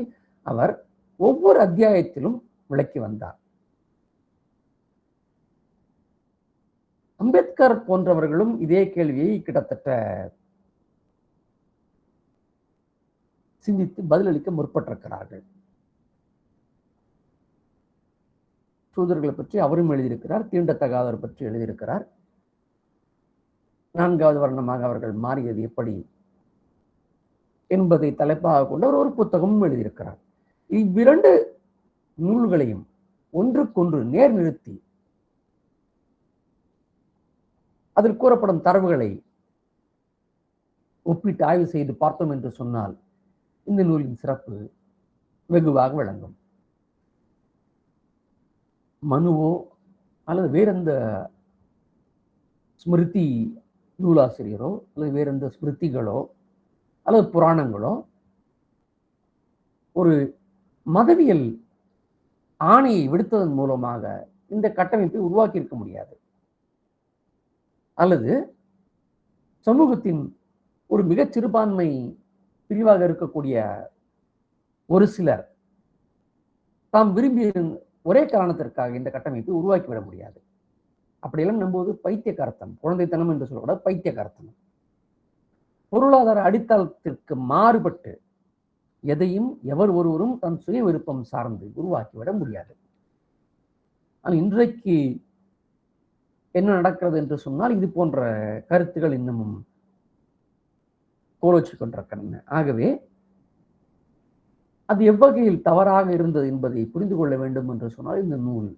Speaker 1: அவர் ஒவ்வொரு அத்தியாயத்திலும் விளக்கி வந்தார். அம்பேத்கர் போன்றவர்களும் இதே கேள்வியை கிட்டத்தட்ட சிந்தித்து பதிலளிக்க முற்பட்டிருக்கிறார்கள். சூதர்களை பற்றி அவரும் எழுதியிருக்கிறார், தீண்டத்தகாதவர் பற்றி எழுதியிருக்கிறார். 4வது வர்ணமாக அவர்கள் மாறியது எப்படி என்பதை தலைப்பாக கொண்ட ஒரு புத்தகமும் எழுதியிருக்கிறார். இவ்விரண்டு நூல்களையும் ஒன்றுக்கொன்று நேர் நிறுத்தி அதில் கூறப்படும் தரவுகளை ஒப்பிட்டு ஆய்வு செய்து பார்த்தோம் என்று சொன்னால் இந்த நூலின் சிறப்பு வெகுவாக விளங்கும். மனுவோ அல்லது வேறெந்த ஸ்மிருதி நூலாசிரியரோ அல்லது வேறெந்த ஸ்மிருதிகளோ அல்லது புராணங்களோ ஒரு மதவியல் ஆணையை விடுத்ததன் மூலமாக இந்த கட்டமைப்பை உருவாக்கி இருக்க முடியாது. அல்லது சமூகத்தின் ஒரு மிகச் சிறுபான்மை பிரிவாக இருக்கக்கூடிய ஒரு சிலர் தாம் விரும்பிய ஒரே காரணத்திற்காக இந்த கட்டமைப்பை உருவாக்கிவிட முடியாது. அப்படியெல்லாம் நம்புவது பைத்தியக்காரத்தனம், குழந்தைத்தனம் என்று சொல்லக்கூடாது, பைத்தியக்காரத்தனம். பொருளாதார அடித்தளத்திற்கு மாறுபட்டு எதையும் எவர் ஒருவரும் தன் சுய விருப்பம் சார்ந்து உருவாக்கிவிட முடியாது. ஆனால் இன்றைக்கு என்ன நடக்கிறது என்று சொன்னால் இது போன்ற கருத்துக்கள் இன்னமும் கோலோச்சு கொண்டிருக்கின்றன. ஆகவே அது எவ்வகையில் தவறாக இருந்தது என்பதை புரிந்து கொள்ள வேண்டும் என்று சொன்னால் இந்த நூல்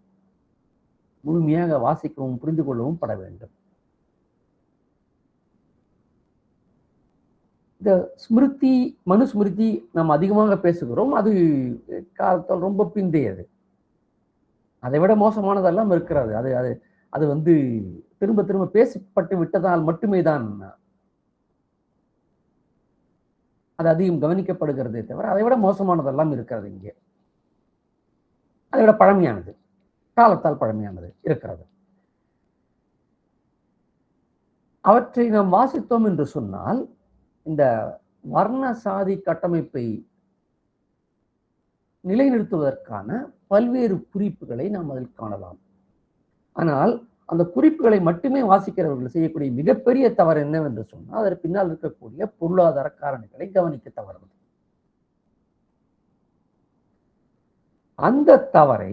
Speaker 1: முழுமையாக வாசிக்கவும் புரிந்து கொள்ளவும் பட வேண்டும். இந்த ஸ்மிருதி மனுஸ்மிருதி நாம் அதிகமாக பேசுகிறோம். அது காலத்தால் ரொம்ப பிந்தையது. அதை விட மோசமானதெல்லாம் இருக்கிறது. அது அது அது வந்து திரும்ப திரும்ப பேசப்பட்டு விட்டதால் மட்டுமே தான் அது அதிகம் கவனிக்கப்படுகிறதே தவிர அதை விட மோசமானதெல்லாம் இருக்கிறது. இங்கே அதை விட பழமையானது, காலத்தால் பழமையானது இருக்கிறது. அவற்றை நாம் வாசித்தோம் என்று சொன்னால் இந்த வர்ண சாதி கட்டமைப்பை நிலைநிறுத்துவதற்கான பல்வேறு குறிப்புகளை நாம் அதில் காணலாம். ஆனால் அந்த குறிப்புகளை மட்டுமே வாசிக்கிறவர்கள் செய்யக்கூடிய மிகப்பெரிய தவறு என்னவென்று சொன்னால் அதற்கு பின்னால் இருக்கக்கூடிய பொருளாதார காரணிகளை கவனிக்க தவறுவது. அந்த தவறை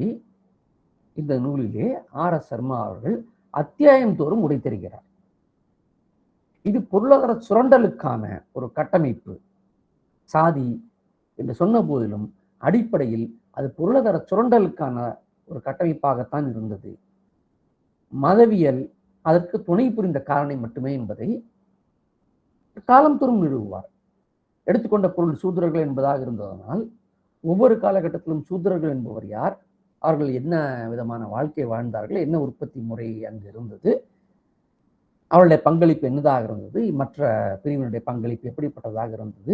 Speaker 1: இந்த நூலிலே R.S. சர்மா அவர்கள் அத்தியாயம் தோறும் உடைத்தெறிகிறார். இது பொருளாதார சுரண்டலுக்கான ஒரு கட்டமைப்பு. சாதி என்று சொன்ன போதிலும் அடிப்படையில் அது பொருளாதார சுரண்டலுக்கான ஒரு கட்டமைப்பாகத்தான் இருந்தது. மதவியல் அதற்கு துணை புரிந்த காரணி மட்டுமே என்பதை காலம் தோறும் நிறுவுவார். எடுத்துக்கொண்ட பொருள் சூத்திரர்கள் என்பதாக இருந்ததனால் ஒவ்வொரு காலகட்டத்திலும் சூத்திரர்கள் என்பவர் யார், அவர்கள் என்ன விதமான வாழ்க்கை வாழ்ந்தார்கள், என்ன உற்பத்தி முறை அங்கு இருந்தது, அவர்களுடைய பங்களிப்பு என்னதாக இருந்தது, மற்ற பிரிவினுடைய பங்களிப்பு எப்படிப்பட்டதாக இருந்தது,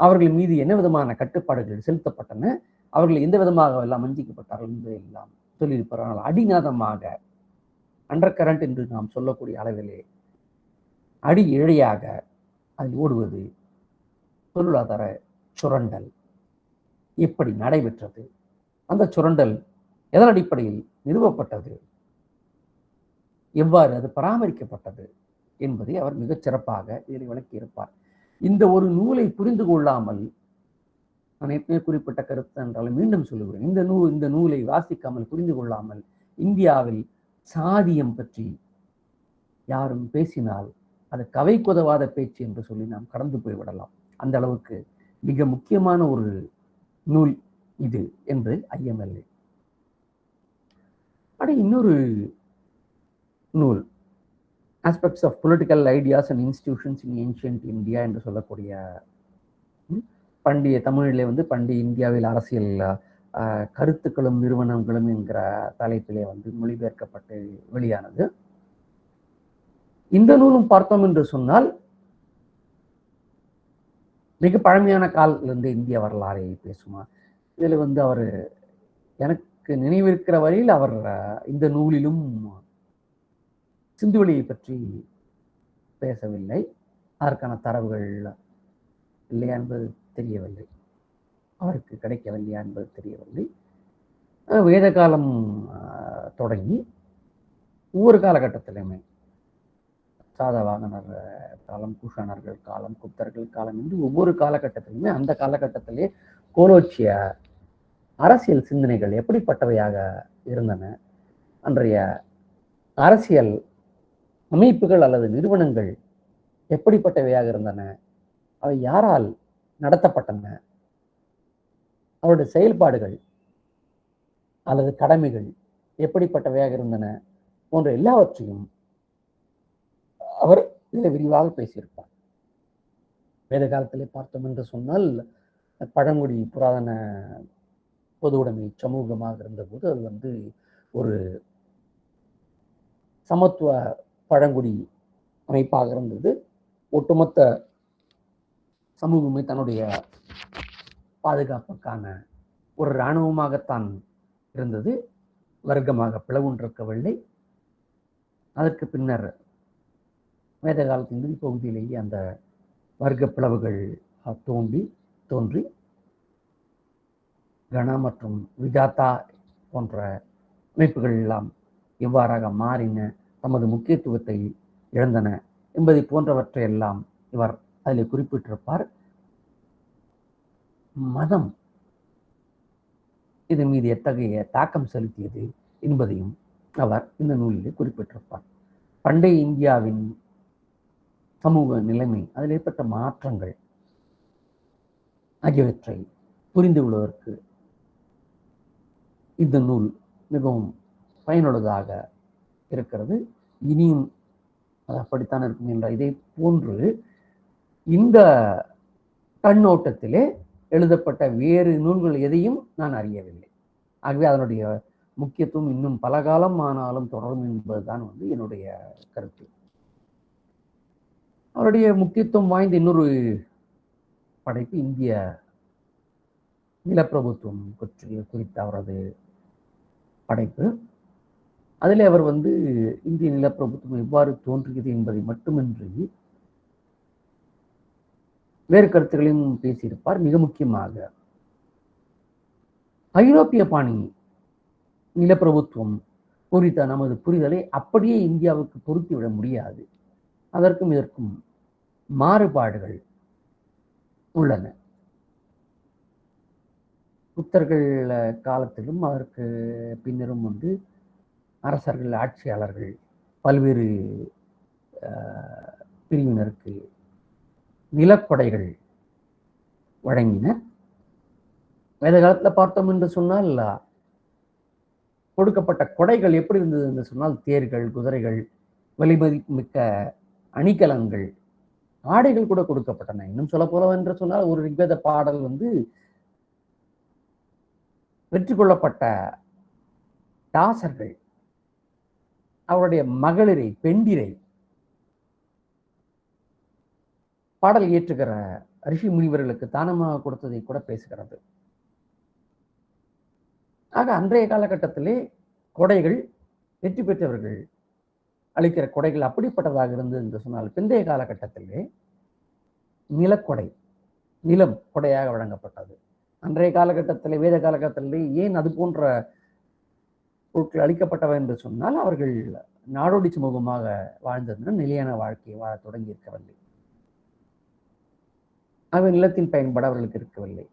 Speaker 1: அவர்கள் மீது என்ன விதமான கட்டுப்பாடுகள் செலுத்தப்பட்டன, அவர்கள் எந்த விதமாக எல்லாம் வஞ்சிக்கப்பட்டார்கள் என்பதை எல்லாம் சொல்லியிருப்பார். ஆனால் அடிநாதமாக அண்டர் கரண்ட் என்று நாம் சொல்லக்கூடிய அளவிலே அடி இழையாக அதில் ஓடுவது பொருளாதார சுரண்டல். எப்படி நடைபெற்றது, அந்த சுரண்டல் எதன் அடிப்படையில் நிறுவப்பட்டது, எவ்வாறு அது பராமரிக்கப்பட்டது என்பதை அவர் மிகச் சிறப்பாக இதில் விளக்கியிருப்பார். இந்த ஒரு நூலை புரிந்து கொள்ளாமல், நான் ஏற்கனவே குறிப்பிட்ட கருத்து என்றாலும் மீண்டும் சொல்லுகிறேன், இந்த நூலை வாசிக்காமல் புரிந்து கொள்ளாமல் இந்தியாவில் சாதியம் பற்றி யாரும் பேசினால் அது கவைக்குதவாத பேச்சு என்று சொல்லி நாம் கடந்து போய்விடலாம். அந்த அளவுக்கு மிக முக்கியமான ஒரு நூல் இது என்று ஐயமில்லை. இன்னொரு நூல் aspects of political ideas and institutions in ancient India என்று சொல்லக்கூடிய பண்டைய தமிழிலே பண்டைய இந்தியாவில் அரசியல் கருத்துக்களும் நிறுவனங்களும் என்கிற தலைப்பிலே மொழிபெயர்க்கப்பட்டு வெளியானது. இந்த நூலும் பார்த்தோம் என்று சொன்னால் மிக பழமையான காலிலிருந்து இந்திய வரலாறை பேசுமா. இதில் அவர் எனக்கு நினைவிருக்கிற வரையில் அவர் இந்த நூலிலும் சிந்துவெளியை பற்றி பேசவில்லை. அதற்கான தரவுகள் இல்லையா என்பது தெரியவில்லை, அவருக்கு கிடைக்கவில்லையா என்பது தெரியவில்லை. வேத காலம் தொடங்கி ஒவ்வொரு காலகட்டத்திலுமே சாதவாகனர் காலம், குஷாணர்கள் காலம், குப்தர்கள் காலம் என்று ஒவ்வொரு காலகட்டத்திலுமே அந்த காலகட்டத்திலே கோலோச்சிய அரசியல் சிந்தனைகள் எப்படிப்பட்டவையாக இருந்தன, அன்றைய அரசியல் அமைப்புகள் அல்லது நிறுவனங்கள் எப்படிப்பட்டவையாக இருந்தன, அவை யாரால் நடத்தப்பட்டன, அவருடைய செயல்பாடுகள் அல்லது கடமைகள் எப்படிப்பட்டவையாக இருந்தன போன்ற எல்லாவற்றையும் அவர் இதில் விரிவாக பேசியிருப்பார். வேத காலத்திலே பார்த்தோம் என்று சொன்னால் பழங்குடி புராதன பொது உடைமை சமூகமாக இருந்தபோது அது ஒரு சமத்துவ பழங்குடி அமைப்பாக இருந்தது. ஒட்டுமொத்த சமூகமே தன்னுடைய பாதுகாப்புக்கான ஒரு இராணுவமாகத்தான் இருந்தது, வர்க்கமாக பிளவுண்டிருக்கவில்லை. அதற்கு பின்னர் வேத காலத்தின் இறுதி பகுதியிலேயே அந்த வர்க்க பிளவுகள் தோன்றி கணா மற்றும் விஜாத்தா போன்ற அமைப்புகள் எல்லாம் எவ்வாறாக மாறின, தமது முக்கியத்துவத்தை இழந்தன என்பதை போன்றவற்றை எல்லாம் இவர் அதில் குறிப்பிட்டிருப்பார். மதம் இதன் மீது எத்தகைய தாக்கம் செலுத்தியது என்பதையும் அவர் இந்த நூலிலே குறிப்பிட்டிருப்பார். பண்டைய இந்தியாவின் சமூக நிலைமை, அதில் ஏற்பட்ட மாற்றங்கள் ஆகியவற்றை புரிந்து கொள்வதற்கு இந்த நூல் மிகவும் பயனுள்ளதாக இருக்கிறது. இனியும் அது அப்படித்தான் இருக்கும் என்ற இதை போன்று இந்த கண்ணோட்டத்திலே எழுதப்பட்ட வேறு நூல்கள் எதையும் நான் அறியவில்லை. ஆகவே அதனுடைய முக்கியத்துவம் இன்னும் பல காலம் ஆனாலும் தொடரும் என்பதுதான் என்னுடைய கருத்து. அவருடைய முக்கியத்துவம் வாய்ந்த இன்னொரு படைப்பு இந்திய நிலப்பிரபுத்துவம் குறித்த அவரது படைப்பு. அதில் அவர் இந்திய நிலப்பிரபுத்துவம் எவ்வாறு தோன்றியது என்பதை மட்டுமின்றி வேறு கருத்துக்களையும் பேசியிருப்பார். மிக முக்கியமாக ஐரோப்பிய பாணி நிலப்பிரபுத்துவம் குறித்த நமது புரிதலை அப்படியே இந்தியாவுக்கு பொருத்திவிட முடியாது, அதற்கும் இதற்கும் மாறுபாடுகள் உள்ளன. புத்தர்கள் காலத்திலும் அதற்கு பின்னரும் அரசர்கள், ஆட்சியாளர்கள் பல்வேறு பிரிவினருக்கு நிலக்கொடைகள் வழங்கின. வேத காலத்தில் பார்த்தோம் என்று சொன்னால் கொடுக்கப்பட்ட கொடைகள் எப்படி இருந்தது என்று சொன்னால் தேர்கள், குதிரைகள், விலைமதிப்புமிக்க அணிகலன்கள், ஆடைகள் கூட கொடுக்கப்பட்டன. இன்னும் சொல்ல போல என்று சொன்னால் ஒரு ரிக்வேத பாடல் வெற்றி கொள்ளப்பட்ட தாசர்கள் அவருடைய மகளிரை, பெண்டிரை பாடல் இயற்றுகிற ரிஷி முனிவர்களுக்கு தானமாக கொடுத்ததை கூட பேசுகிறது. ஆக அன்றைய காலகட்டத்திலே கொடைகள், வெற்றி பெற்றவர்கள் அளிக்கிற கொடைகள் அப்படிப்பட்டதாக இருந்தது என்று சொன்னால், பிந்தைய காலகட்டத்திலே நிலக்கொடை, நிலம் கொடையாக வழங்கப்பட்டது. அன்றைய காலகட்டத்தில், வேத காலகட்டத்திலே ஏன் அது போன்ற பொருட்கள் அளிக்கப்பட்டவை என்று சொன்னால், அவர்கள் நாடோடி சமூகமாக வாழ்ந்ததுடன் நிலையான வாழ்க்கையை வாழத் தொடங்கி இருக்கவில்லை. ஆகவே நிலத்தின் பயன்பாடு அவர்களுக்கு இருக்கவில்லை.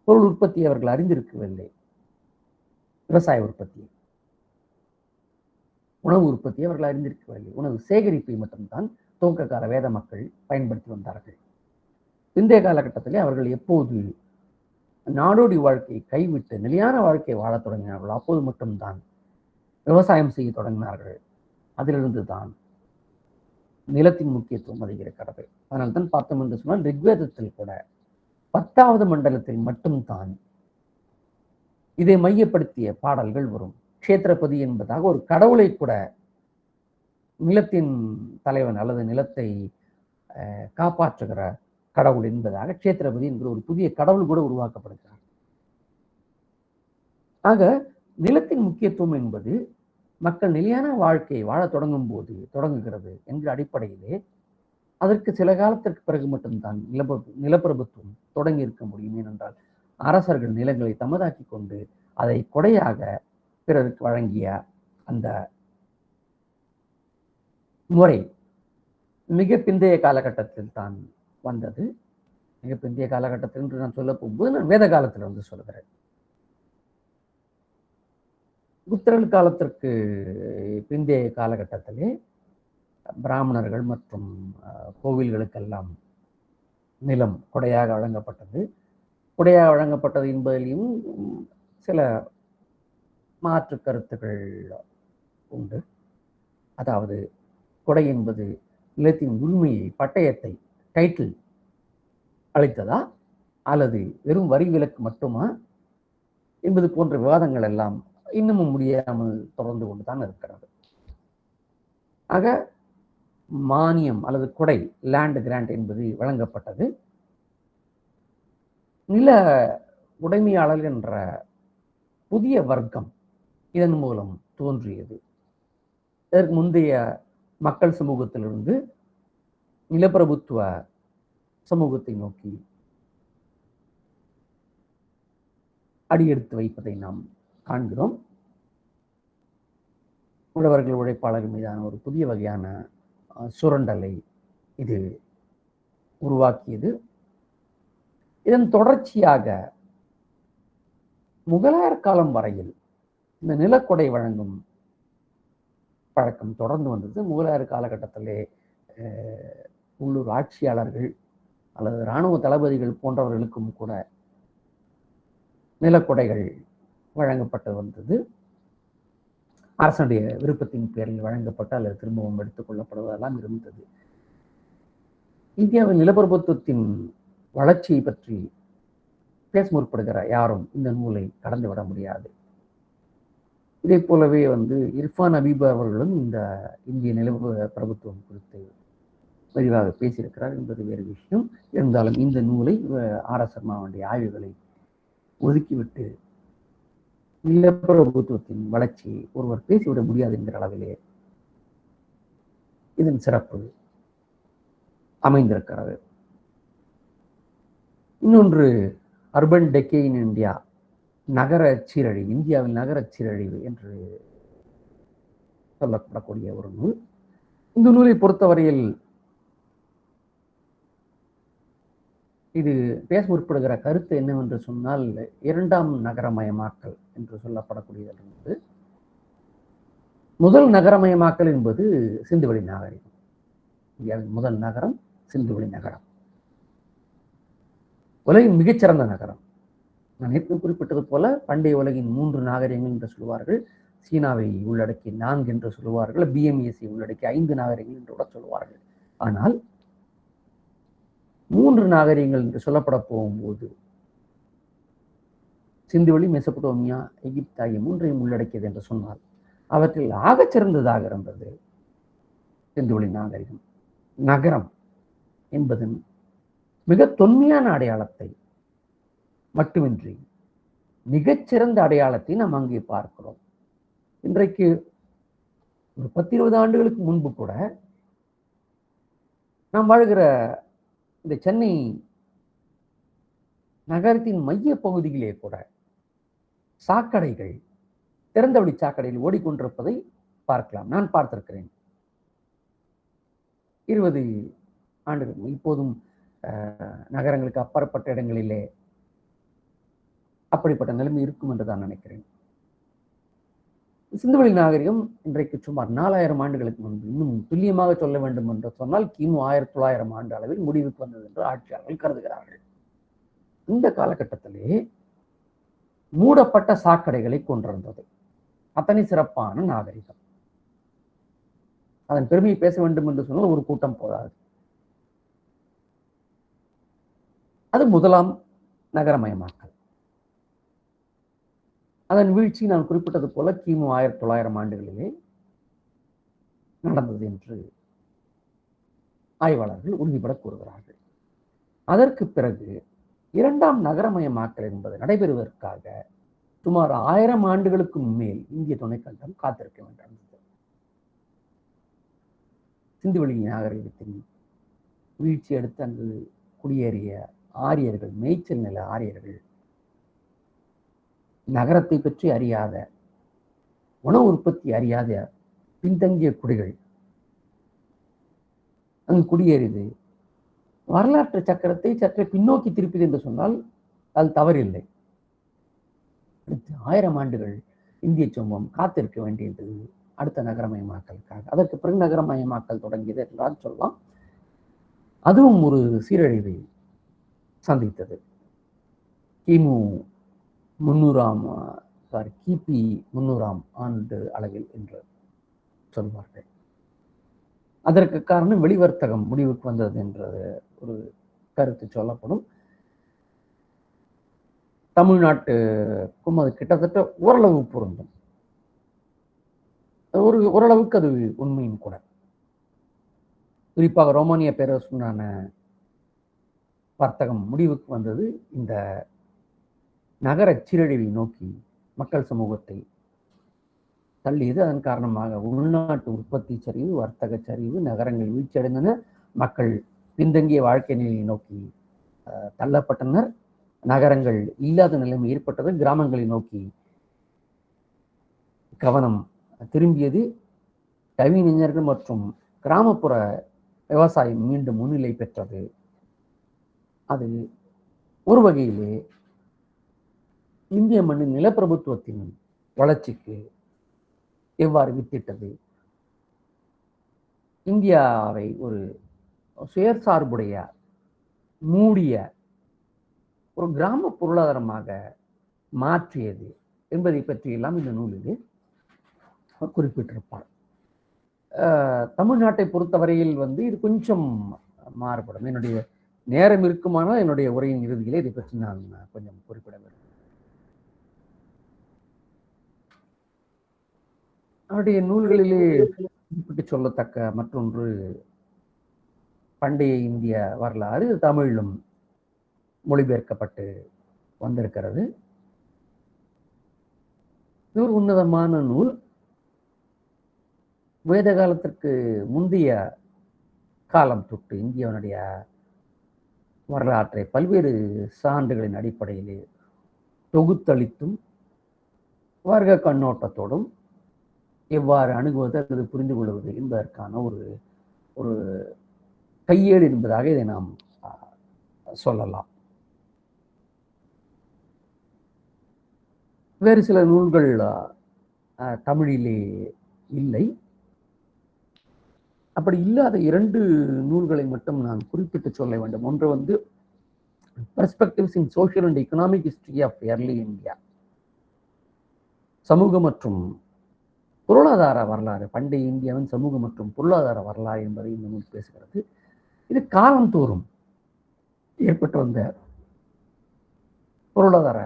Speaker 1: பொருள் உற்பத்தி அவர்கள் அறிந்திருக்கவில்லை. விவசாய உற்பத்தி, உணவு உற்பத்தி அவர்கள் அறிந்திருக்கவில்லை. உணவு சேகரிப்பை மட்டும்தான் துவக்க கால வேத மக்கள் பயன்படுத்தி வந்தார்கள். இன்றைய காலகட்டத்திலே அவர்கள் எப்போது நாடோடி வாழ்க்கையை கைவிட்டு நிலையான வாழ்க்கையை வாழத் தொடங்கினார்கள், அப்போது மட்டும்தான் விவசாயம் செய்ய தொடங்கினார்கள். அதிலிருந்து தான் நிலத்தின் முக்கியத்துவம் அதிகரிக்கிறது. அதனால் தான் பார்த்தோம் என்று சொன்னால் ரிக்வேதத்தில் கூட 10வது மண்டலத்தில் மட்டும்தான் இதை மையப்படுத்திய பாடல்கள் வரும். க்ஷேத்திரபதி என்பதாக ஒரு கடவுளை கூட நிலத்தின் தலைவன் அல்லது நிலத்தை காப்பாற்றுகிற கடவுள் என்பதாக க்ஷேத்திரபதி என்கிற ஒரு புதிய கடவுள் கூட உருவாக்கப்படுகிறார். ஆக நிலத்தின் முக்கியத்துவம் என்பது மக்கள் நிலையான வாழ்க்கையை வாழ தொடங்குகிறது என்ற அடிப்படையிலே அதற்கு சில காலத்திற்கு பிறகு மட்டும்தான் நிலப்பிரபுத்துவம் தொடங்கி இருக்க முடியும். ஏனென்றால் அரசர்கள் நிலங்களை தமதாக்கி கொண்டு அதை கொடையாக பிறருக்கு வழங்கிய அந்த முறை மிக பிந்தைய காலகட்டத்தில் தான் வந்தது. மிக பிந்தைய காலகட்டத்தில் என்று நான் சொல்ல போகும்போது நான் வேத காலத்தில் வந்து சொல்கிறேன். புத்திரன் காலத்திற்கு பிந்தைய காலகட்டத்திலே பிராமணர்கள் மற்றும் கோவில்களுக்கெல்லாம் நிலம் கொடையாக வழங்கப்பட்டது. கொடையாக வழங்கப்பட்டது என்பதிலும் சில மாற்று கருத்துக்கள் உண்டு. அதாவது கொடை என்பது நிலத்தின் உரிமையை, பட்டயத்தை, டைட்டில் அளித்ததா அல்லது வெறும் வரி விலக்கு மட்டுமா என்பது போன்ற விவாதங்கள் எல்லாம் இன்னமும் முடியாமல் தொடர்ந்து கொண்டுதான் இருக்கிறது. ஆக மானியம் அல்லது கொடை, லேண்ட் கிராண்ட் என்பது வழங்கப்பட்டது. நில உடைமையாளர் என்ற புதிய வர்க்கம் இதன் மூலம் தோன்றியது. இதற்கு முந்தைய மக்கள் சமூகத்திலிருந்து நிலப்பிரபுத்துவ சமூகத்தை நோக்கி அடியெடுத்து வைப்பதை நாம் காண்கிறோம். உழவர்கள், உழைப்பாளர்கள் மீதான ஒரு புதிய வகையான சுரண்டலை இது உருவாக்கியது. இதன் தொடர்ச்சியாக முகலாயர் காலம் வரையில் இந்த நிலக்கொடை வழங்கும் பழக்கம் தொடர்ந்து வந்தது. முகலாயர் காலகட்டத்திலே உள்ளூர் ஆட்சியாளர்கள் அல்லது இராணுவ தளபதிகள் போன்றவர்களுக்கும் கூட நிலக்கொடைகள் வழங்கப்பட்டு வந்தது. அரசனுடைய விருப்பத்தின் பேரில் வழங்கப்பட்டு அல்லது திரும்பவும் எடுத்துக் கொள்ளப்படுவதெல்லாம் இருந்தது. இந்தியாவில் நிலப்பிரபுத்துவத்தின் வளர்ச்சியை பற்றி பேச முற்படுகிற யாரும் இந்த நூலை கடந்துவிட முடியாது. இதே போலவே இர்ஃபான் ஹபீப் அவர்களும் இந்த இந்திய நிலப்பிரபுத்துவம் குறித்து விரிவாக பேசியிருக்கிறார் என்பது வேறு விஷயம். இருந்தாலும் இந்த நூலை ஆர்.எஸ். சர்மாவுடைய ஆய்வுகளை ஒதுக்கிவிட்டு நிலப்பிரபுத்துவத்தின் வளர்ச்சியை ஒருவர் பேசிவிட முடியாது என்கிற அளவிலே இதன் சிறப்பு அமைந்திருக்கிறது. இன்னொன்று அர்பன் டெக்கே இன் இந்தியா, நகர சீரழிவு, இந்தியாவில் நகர சீரழிவு என்று சொல்லப்படக்கூடிய ஒரு நூல். இந்த நூலை பொறுத்தவரையில் இது பேச முற்படுகிற கருத்து என்னவென்று சொன்னால், இரண்டாம் நகரமயமாக்கல் என்று சொல்லப்படக்கூடியது. முதல் நகரமயமாக்கல் என்பது சிந்துவெளி நாகரிகம். இந்தியாவின் முதல் நகரம் சிந்துவெளி நகரம், உலகின் மிகச்சிறந்த நகரம். நான் ஏற்கனவே குறிப்பிட்டது போல பண்டைய உலகின் 3 நாகரிகங்கள் என்று சொல்வார்கள். சீனாவை உள்ளடக்கி 4 என்று சொல்லுவார்கள். BMES உள்ளடக்கி 5 நாகரிகங்கள் என்று கூட சொல்லுவார்கள். ஆனால் 3 நாகரிகங்கள் என்று சொல்லப்பட போகும்போது சிந்துவெளி, மெசபடோமியா, எகிப்து ஆகிய 3ஐயும் உள்ளடக்கியது என்று சொன்னால் அவற்றில் ஆகச்சிறந்ததாக இருந்தது சிந்துவெளி நாகரிகம். நகரம் என்பதன் மிக தொன்மையான அடையாளத்தை மட்டுமின்றி மிகச்சிறந்த அடையாளத்தை நாம் அங்கே பார்க்கிறோம். இன்றைக்கு ஒரு 10-20 ஆண்டுகளுக்கு முன்பு கூட நாம் வாழ்கிற இந்த சென்னை நகரத்தின் மைய பகுதியிலே கூட சாக்கடைகள், திறந்தவெளி சாக்கடையில் ஓடிக்கொண்டிருப்பதை பார்க்கலாம். நான் பார்த்திருக்கிறேன். 20 ஆண்டுகள் இப்போதும் நகரங்களுக்கு அப்பாற்பட்ட இடங்களிலே அப்படிப்பட்ட நிலைமை இருக்கும் என்று தான் நினைக்கிறேன். சிந்துவெளி நாகரிகம் இன்றைக்கு சுமார் 4000 ஆண்டுகளுக்கு முன்பு, இன்னும் துல்லியமாக சொல்ல வேண்டும் என்று சொன்னால் கிமு 1900 ஆண்டு அளவில் முடிவுக்கு வந்தது என்று ஆட்சியாளர்கள் கருதுகிறார்கள். இந்த காலகட்டத்திலே மூடப்பட்ட சாக்கடைகளை கொண்டிருந்தது. அத்தனை சிறப்பான நாகரிகம். அதன் பெருமையை பேச வேண்டும் என்று சொன்னால் ஒரு கூட்டம் போதாது. அது முதலாம் நகரமயமாக்கல். அதன் வீழ்ச்சி நான் குறிப்பிட்டது போல கிமு 1900 ஆண்டுகளிலே நடந்தது என்று ஆய்வாளர்கள் உறுதிபட கூறுகிறார்கள். அதற்கு பிறகு இரண்டாம் நகரமயமாக்கல் என்பது நடைபெறுவதற்காக சுமார் 1000 ஆண்டுகளுக்கு மேல் இந்திய துணைக்கண்டம் காத்திருக்க வேண்டும். சிந்துவெளி நாகரிகத்தின் வீழ்ச்சி அடுத்து அங்கு குடியேறிய ஆரியர்கள், மேய்ச்சல் நில ஆரியர்கள், நகரத்தை பற்றி அறியாத, உணவு உற்பத்தி அறியாத பின்தங்கிய குடிகள் அங்கு குடியேறியது வரலாற்று சக்கரத்தை சற்றே பின்னோக்கி திருப்பியது என்று சொன்னால் அது தவறில்லை. 1000 ஆண்டுகள் இந்திய சமூகம் காத்திருக்க வேண்டியது அடுத்த நகரமயமாக்கலுக்காக. அதற்கு பிறகு நகரமயமாக்கல் தொடங்கியது என்றால் சொல்லலாம். அதுவும் ஒரு சீரழிவை சந்தித்தது. கிமு 300 கிபி 300 ஆண்டு அளவில் என்று சொல்வார்கள். அதற்கு காரணம் வெளிவர்த்தகம் முடிவுக்கு வந்தது என்ற ஒரு கருத்து சொல்லப்படும். தமிழ்நாட்டுக்கும் அது கிட்டத்தட்ட ஓரளவு பொருந்தும். ஓரளவுக்கு அது உண்மையும் கூட. குறிப்பாக ரோமானிய பேரரசுடனான வர்த்தகம் முடிவுக்கு வந்தது இந்த நகர சீரழிவை நோக்கி மக்கள் சமூகத்தை தள்ளியது. அதன் காரணமாக உள்நாட்டு உற்பத்தி சரிவு, வர்த்தக சரிவு, நகரங்கள் வீழ்ச்சியடைந்தன. மக்கள் பின்தங்கிய வாழ்க்கை நிலையை நோக்கி தள்ளப்பட்டனர். நகரங்கள் இல்லாத நிலைமை ஏற்பட்டது. கிராமங்களை நோக்கி கவனம் திரும்பியது. கவிஞர்கள் மற்றும் கிராமப்புற விவசாயம் மீண்டும் முன்னிலை பெற்றது. அது ஒரு வகையிலே இந்திய மண்ணின் நிலப்பிரபுத்துவத்தின் வளர்ச்சிக்கு எவ்வாறு வித்திட்டது, இந்தியாவை ஒரு சுயசார்புடைய மூடிய ஒரு கிராம பொருளாதாரமாக மாற்றியது என்பதை பற்றியெல்லாம் இந்த நூலிலே குறிப்பிட்டிருப்பார். தமிழ்நாட்டை பொறுத்தவரையில் இது கொஞ்சம் மாறுபடும். என்னுடைய நேரம் இருக்குமானால் என்னுடைய உரையின் இறுதியிலே இதை பற்றி நான் கொஞ்சம் குறிப்பிட வேண்டும். அவருடைய நூல்களிலே குறிப்பிட்டு சொல்லத்தக்க மற்றொன்று பண்டைய இந்திய வரலாறு தமிழிலும் மொழிபெயர்க்கப்பட்டு வந்திருக்கிறது. இது ஒரு உன்னதமான நூல். வேத காலத்திற்கு முந்தைய காலம் தொட்டு இந்தியாவுடைய வரலாற்றை பல்வேறு சான்றுகளின் அடிப்படையிலே தொகுத்தளித்தும் வர்க்க கண்ணோட்டத்தோடும் எவ்வாறு அணுகுவது அல்லது புரிந்து கொள்வது என்பதற்கான ஒரு கையேடு என்பதாக இதை நாம் சொல்லலாம். வேறு சில நூல்கள் தமிழிலே இல்லை. அப்படி இல்லாத 2 நூல்களை மட்டும் நான் குறிப்பிட்டு சொல்ல வேண்டும். ஒன்று perspectives in social and economic history of early India, சமூக மற்றும் பொருளாதார வரலாறு, பண்டைய இந்தியாவின் சமூக மற்றும் பொருளாதார வரலாறு என்பதை இந்த நூல் பேசுகிறது. இது காலந்தோறும் ஏற்பட்டு வந்த பொருளாதார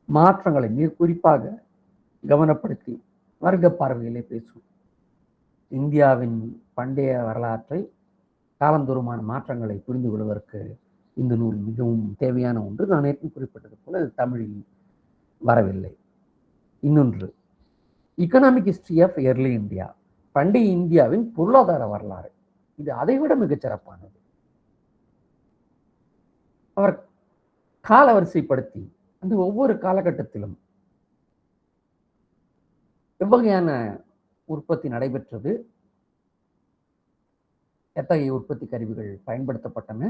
Speaker 1: மாற்றங்களை மிக குறிப்பாக கவனப்படுத்தி வர்க்க பார்வையிலே பேசும். இந்தியாவின் பண்டைய வரலாற்றை காலந்தோறுமான மாற்றங்களை புரிந்து கொள்வதற்கு இந்த நூல் மிகவும் தேவையான ஒன்று. நான் ஏற்கனவே குறிப்பிட்டது போல இது தமிழில் வரவில்லை. இன்னொன்று economic history of early India, பண்டைய இந்தியாவின் பொருளாதார வரலாறு. இது அதைவிட மிகச் சிறப்பானது. அவர் காலவரிசைப்படுத்தி அந்த ஒவ்வொரு காலகட்டத்திலும் எவ்வகையான உற்பத்தி நடைபெற்றது, எத்தகைய உற்பத்தி கருவிகள் பயன்படுத்தப்பட்டன,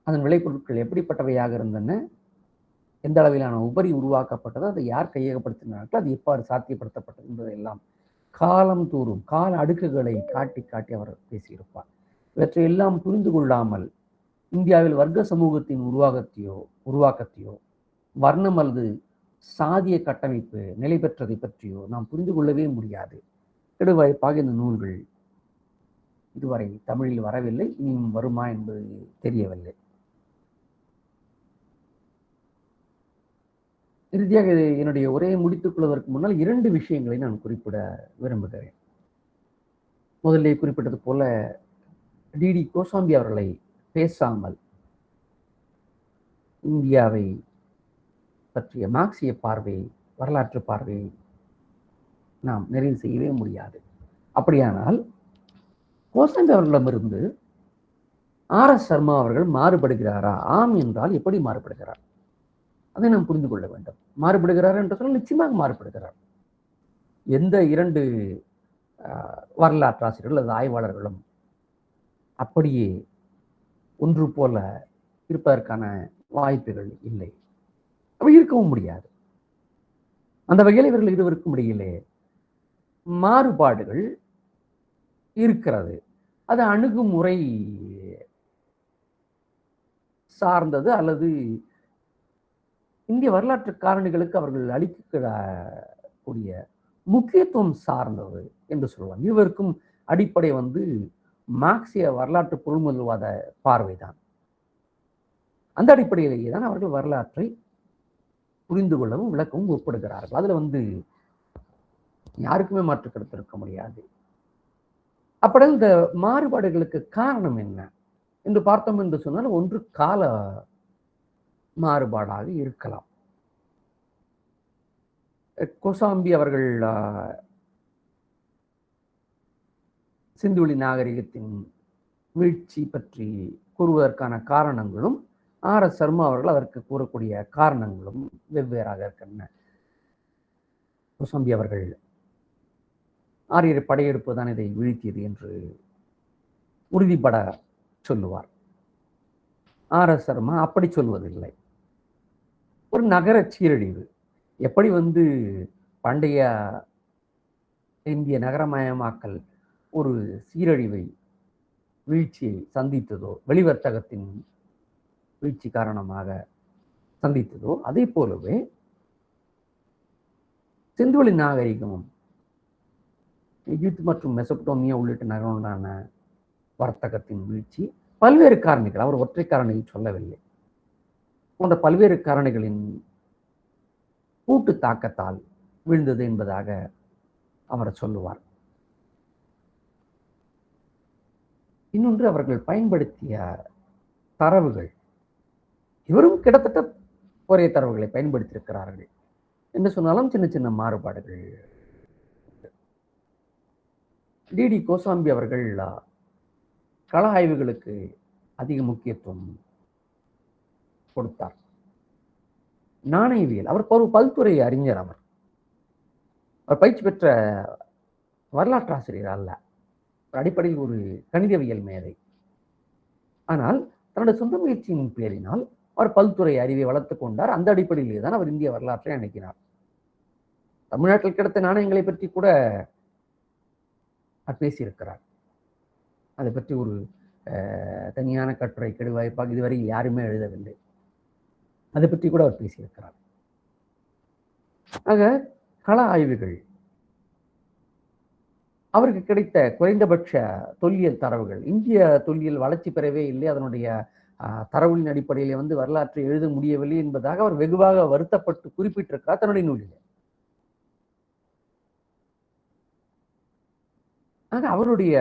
Speaker 1: அதன் விளைபொருட்கள் எப்படிப்பட்டவையாக இருந்தன, எந்த அளவிலான உபரி உருவாக்கப்பட்டது, அதை யார் கையகப்படுத்தினார்கள், அது எவ்வாறு சாத்தியப்படுத்தப்பட்டது என்பதையெல்லாம் காலம் தோறும் கால அடுக்குகளை காட்டி காட்டி அவர் பேசியிருப்பார். இவற்றையெல்லாம் புரிந்து கொள்ளாமல் இந்தியாவில் வர்க்க சமூகத்தின் உருவாக்கத்தையோ வர்ணம் அல்லது சாதிய கட்டமைப்பு நிலை பெற்றதை பற்றியோ நாம் புரிந்து கொள்ளவே முடியாது. கெடுவாய்ப்பாக இந்த நூல்கள் இதுவரை தமிழில் வரவில்லை, இனியும் வருமா என்பது தெரியவில்லை. இறுதியாக என்னுடைய உரையை முடித்துக் கொள்வதற்கு முன்னால் 2 விஷயங்களை நான் குறிப்பிட விரும்புகிறேன். முதலிலே குறிப்பிட்டது போல டிடி கோசாம்பி அவர்களை பேசாமல் இந்தியாவை பற்றிய மார்க்சிய பார்வை, வரலாற்று பார்வையை நாம் நிறைவு செய்யவே முடியாது. அப்படியானால் கோசாம்பி அவர்களிடமிருந்து ஆர்.எஸ். சர்மா அவர்கள் மாறுபடுகிறாரா? ஆம் என்றால் எப்படி மாறுபடுகிறார்? அதை நாம் புரிந்து கொள்ள வேண்டும். மாறுபடுகிறார் என்று சொன்னால் நிச்சயமாக மாறுபடுகிறார். எந்த 2 வரலாற்று ஆசிரியர்கள் அல்லது ஆய்வாளர்களும் அப்படியே ஒன்று போல இருப்பதற்கான வாய்ப்புகள் இல்லை. அப்படி இருக்கவும் முடியாது. அந்த வகையில் இவர்கள் இருவருக்கும் இடையிலே மாறுபாடுகள் இருக்கிறது. அது அணுகுமுறை சார்ந்தது அல்லது இந்திய வரலாற்று காரணிகளுக்கு அவர்கள் அளிக்கக்கூடிய முக்கியத்துவம் சார்ந்தது என்று சொல்லலாம். இருவருக்கும் அடிப்படை மார்க்சிய வரலாற்று பொருள்முதல்வாத பார்வைதான். அந்த அடிப்படையிலேயே தான் அவர்கள் வரலாற்றை புரிந்து கொள்ளவும் விளக்கவும் ஒப்பிடுகிறார்கள். அதுல யாருக்குமே மாற்று கருத்து இருக்க முடியாது. அப்படி இந்த மாறுபாடுகளுக்கு காரணம் என்ன என்று பார்த்தோம் என்று சொன்னால், ஒன்று கால மாறுபாடாக இருக்கலாம். கோசாம்பி அவர்கள் சிந்துவெளி நாகரிகத்தின் வீழ்ச்சி பற்றி கூறுவதற்கான காரணங்களும், ஆர்.எஸ். சர்மா அவர்கள் அதற்கு கூறக்கூடிய காரணங்களும் வெவ்வேறாக இருக்கின்றன. கோசாம்பி அவர்கள் ஆரியர் படையெடுப்பு தான் இதை வீழ்த்தியது என்று உறுதிப்பட சொல்லுவார். ஆர்.எஸ். சர்மா அப்படி சொல்வதில்லை. ஒரு நகர சீரழிவு எப்படி பண்டைய இந்திய நகரமயமாக்கல் ஒரு சீரழிவை வீழ்ச்சியை சந்தித்ததோ, வெளிவர்த்தகத்தின் வீழ்ச்சி காரணமாக சந்தித்ததோ, அதே போலவே சிந்துவெளி நாகரிகமும் எகிப்து மற்றும் மெசபடோமியா உள்ளிட்ட நகரங்களான வர்த்தகத்தின் வீழ்ச்சி பல்வேறு காரணிகள், அவர் ஒற்றை காரணியை சொல்லவில்லை, போன்ற பல்வேறு காரணிகளின் கூட்டு தாக்கத்தால் வீழ்ந்தது என்பதாக அவர் சொல்லுவார். இன்னொன்று, அவர்கள் பயன்படுத்திய தரவுகள், இவரும் கிட்டத்தட்ட ஒரே தரவுகளை பயன்படுத்தியிருக்கிறார்கள் என்று சொன்னாலும் சின்ன சின்ன மாறுபாடுகள். டிடி கோசாம்பி அவர்கள் கள ஆய்வுகளுக்கு அதிக முக்கியத்துவம் கொடுத்தார். நாணயவியல், அவர் பல்துறை அறிஞர். அவர் பயிற்சி பெற்ற வரலாற்று ஆசிரியர் அல்ல, அடிப்படையில் ஒரு கணிதவியல் மேதை. ஆனால் தன்னுடைய சொந்த முயற்சியின் பேரினால் அவர் பல்துறை அறிவை வளர்த்துக் கொண்டார். அந்த அடிப்படையிலே தான் அவர் இந்திய வரலாற்றை அணுகினார். தமிழ்நாட்டில் கிடைத்த நாணயங்களை பற்றி கூட அவர் பேசியிருக்கிறார். அதை பற்றி ஒரு தனியான கட்டுரை கெடுவாய்ப்பாக இதுவரை யாருமே எழுதவில்லை. அதை பற்றி கூட அவர் பேசியிருக்கிறார். ஆக கள ஆய்வுகள், அவருக்கு கிடைத்த குறைந்தபட்ச தொல்லியல் தரவுகள், இந்திய தொல்லியல் வளர்ச்சி பெறவே இல்லை, அதனுடைய தரவுகளின் அடிப்படையில் வரலாற்றை எழுத முடியவில்லை என்பதாக அவர் வெகுவாக வருத்தப்பட்டு குறிப்பிட்டிருக்கிறார் தன்னுடைய நூலில். ஆக அவருடைய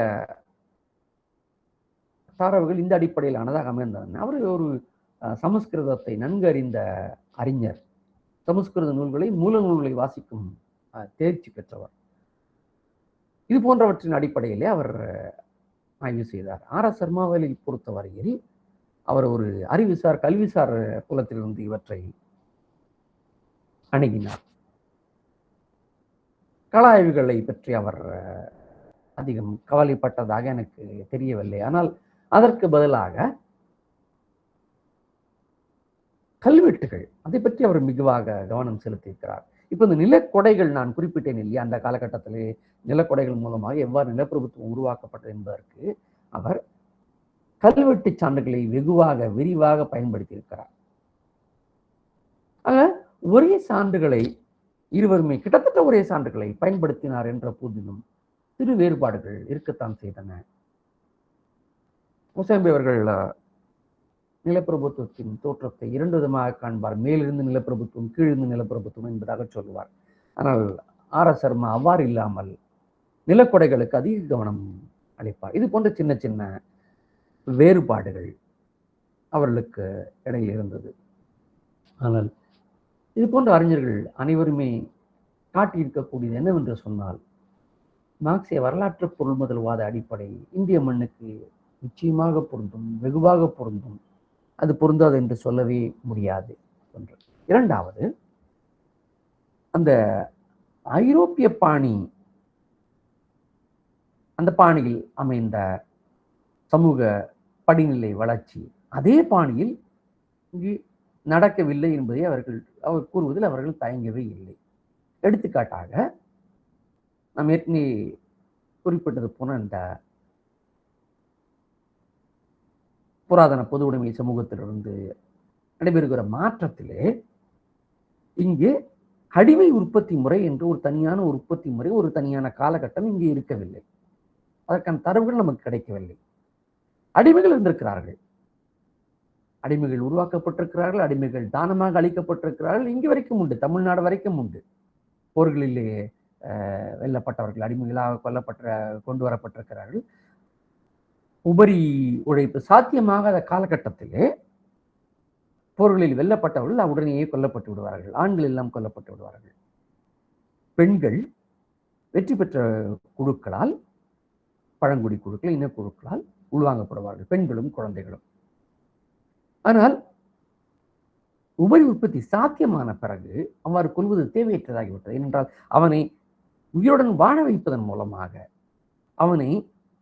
Speaker 1: தரவுகள் இந்த அடிப்படையிலானதாக அமைந்தன. அவர் ஒரு சமஸ்கிருதத்தை நன்கு அறிந்த அறிஞர், சமஸ்கிருத நூல்களை, மூல நூல்களை வாசிக்கும் தேர்ச்சி பெற்றவர். இது போன்றவற்றின் அடிப்படையிலே அவர் ஆய்வு செய்தார். ஆர்.எஸ். சர்மாவை பொறுத்தவரையில் அவர் ஒரு அறிவுசார் கல்விசார் புலத்திலிருந்து இவற்றை அணுகினார். கள ஆய்வுகளை பற்றி அவர் அதிகம் கவலைப்பட்டதாக எனக்கு தெரியவில்லை. ஆனால் அதற்கு பதிலாக கல்வெட்டுகள் அதை பற்றி அவர் மிகுவாக கவனம் செலுத்தியிருக்கிறார். இப்ப இந்த நிலக்கொடைகள் நான் குறிப்பிட்டேன் இல்லையா, அந்த காலகட்டத்திலே நிலக்கொடைகள் மூலமாக எவ்வாறு நிலப்பிரபுத்துவம் உருவாக்கப்பட்டது என்பதற்கு அவர் கல்வெட்டு சான்றுகளை வெகுவாக விரிவாக பயன்படுத்தி இருக்கிறார். ஆக ஒரே சான்றுகளை இருவருமே கிட்டத்தட்ட ஒரே சான்றுகளை பயன்படுத்தினார் என்ற போதிலும் சிறு வேறுபாடுகள் இருக்கத்தான் செய்தன. முசாம்பி அவர்கள் நிலப்பிரபுத்துவத்தின் தோற்றத்தை இரண்டு விதமாக காண்பார். மேலிருந்து நிலப்பிரபுத்துவம், கீழிருந்து நிலப்பிரபுத்துவம் என்பதாக சொல்லுவார். ஆனால் ஆர்.எஸ். சர்மா அவ்வாறு இல்லாமல் நிலக்கொடைகளுக்கு அதிக கவனம் அளிப்பார். இது போன்ற சின்ன சின்ன வேறுபாடுகள் அவர்களுக்கு இடையில் இருந்தது. ஆனால் இது போன்ற அறிஞர்கள் அனைவருமே காட்டியிருக்கக்கூடியது என்னவென்று சொன்னால், மார்க்சிய வரலாற்று பொருள்முதல்வாத அடிப்படை இந்திய மண்ணுக்கு நிச்சயமாக பொருந்தும், வெகுவாக பொருந்தும். அது பொருந்தாது என்று சொல்லவே முடியாது ஒன்று. இரண்டாவது, அந்த ஐரோப்பிய பாணி, அந்த பாணியில் அமைந்த சமூக படிநிலை வளர்ச்சி அதே பாணியில் இங்கு நடக்கவில்லை என்பதை அவர் கூறுவதில் அவர்கள் தயங்கவே இல்லை. எடுத்துக்காட்டாக நாம் ஏற்கனவே குறிப்பிட்டது போன இந்த புராதன பொது உடைமை சமூகத்திலிருந்து நடைபெறுகிற மாற்றத்திலே இங்கே அடிமை உற்பத்தி முறை என்று ஒரு தனியான உற்பத்தி முறை, ஒரு தனியான காலகட்டம் இங்கே இருக்கவில்லை. அதற்கான தரவுகள் நமக்கு கிடைக்கவில்லை. அடிமைகள் இருந்திருக்கிறார்கள், அடிமைகள் உருவாக்கப்பட்டிருக்கிறார்கள், அடிமைகள் தானமாக அளிக்கப்பட்டிருக்கிறார்கள். இங்கு வரைக்கும் உண்டு, தமிழ்நாடு வரைக்கும் உண்டு. போர்களிலே வெல்லப்பட்டவர்கள் அடிமைகளாக கொண்டு வரப்பட்டிருக்கிறார்கள். உபரி உழைப்பு சாத்தியமாகாத காலகட்டத்திலே போர்களில் வெல்லப்பட்டவர்கள் உடனேயே கொல்லப்பட்டு விடுவார்கள். ஆண்கள் எல்லாம் கொல்லப்பட்டு விடுவார்கள். பெண்கள் வெற்றி பெற்ற குழுக்களால், பழங்குடி குழுக்கள், இனக்குழுக்களால் உள்வாங்கப்படுவார்கள், பெண்களும் குழந்தைகளும். ஆனால் உபரி உற்பத்தி சாத்தியமான பிறகு அவ்வாறு கொள்வது தேவையற்றதாகிவிட்டது. ஏனென்றால் அவனை உயிருடன் வாழ வைப்பதன் மூலமாக, அவனை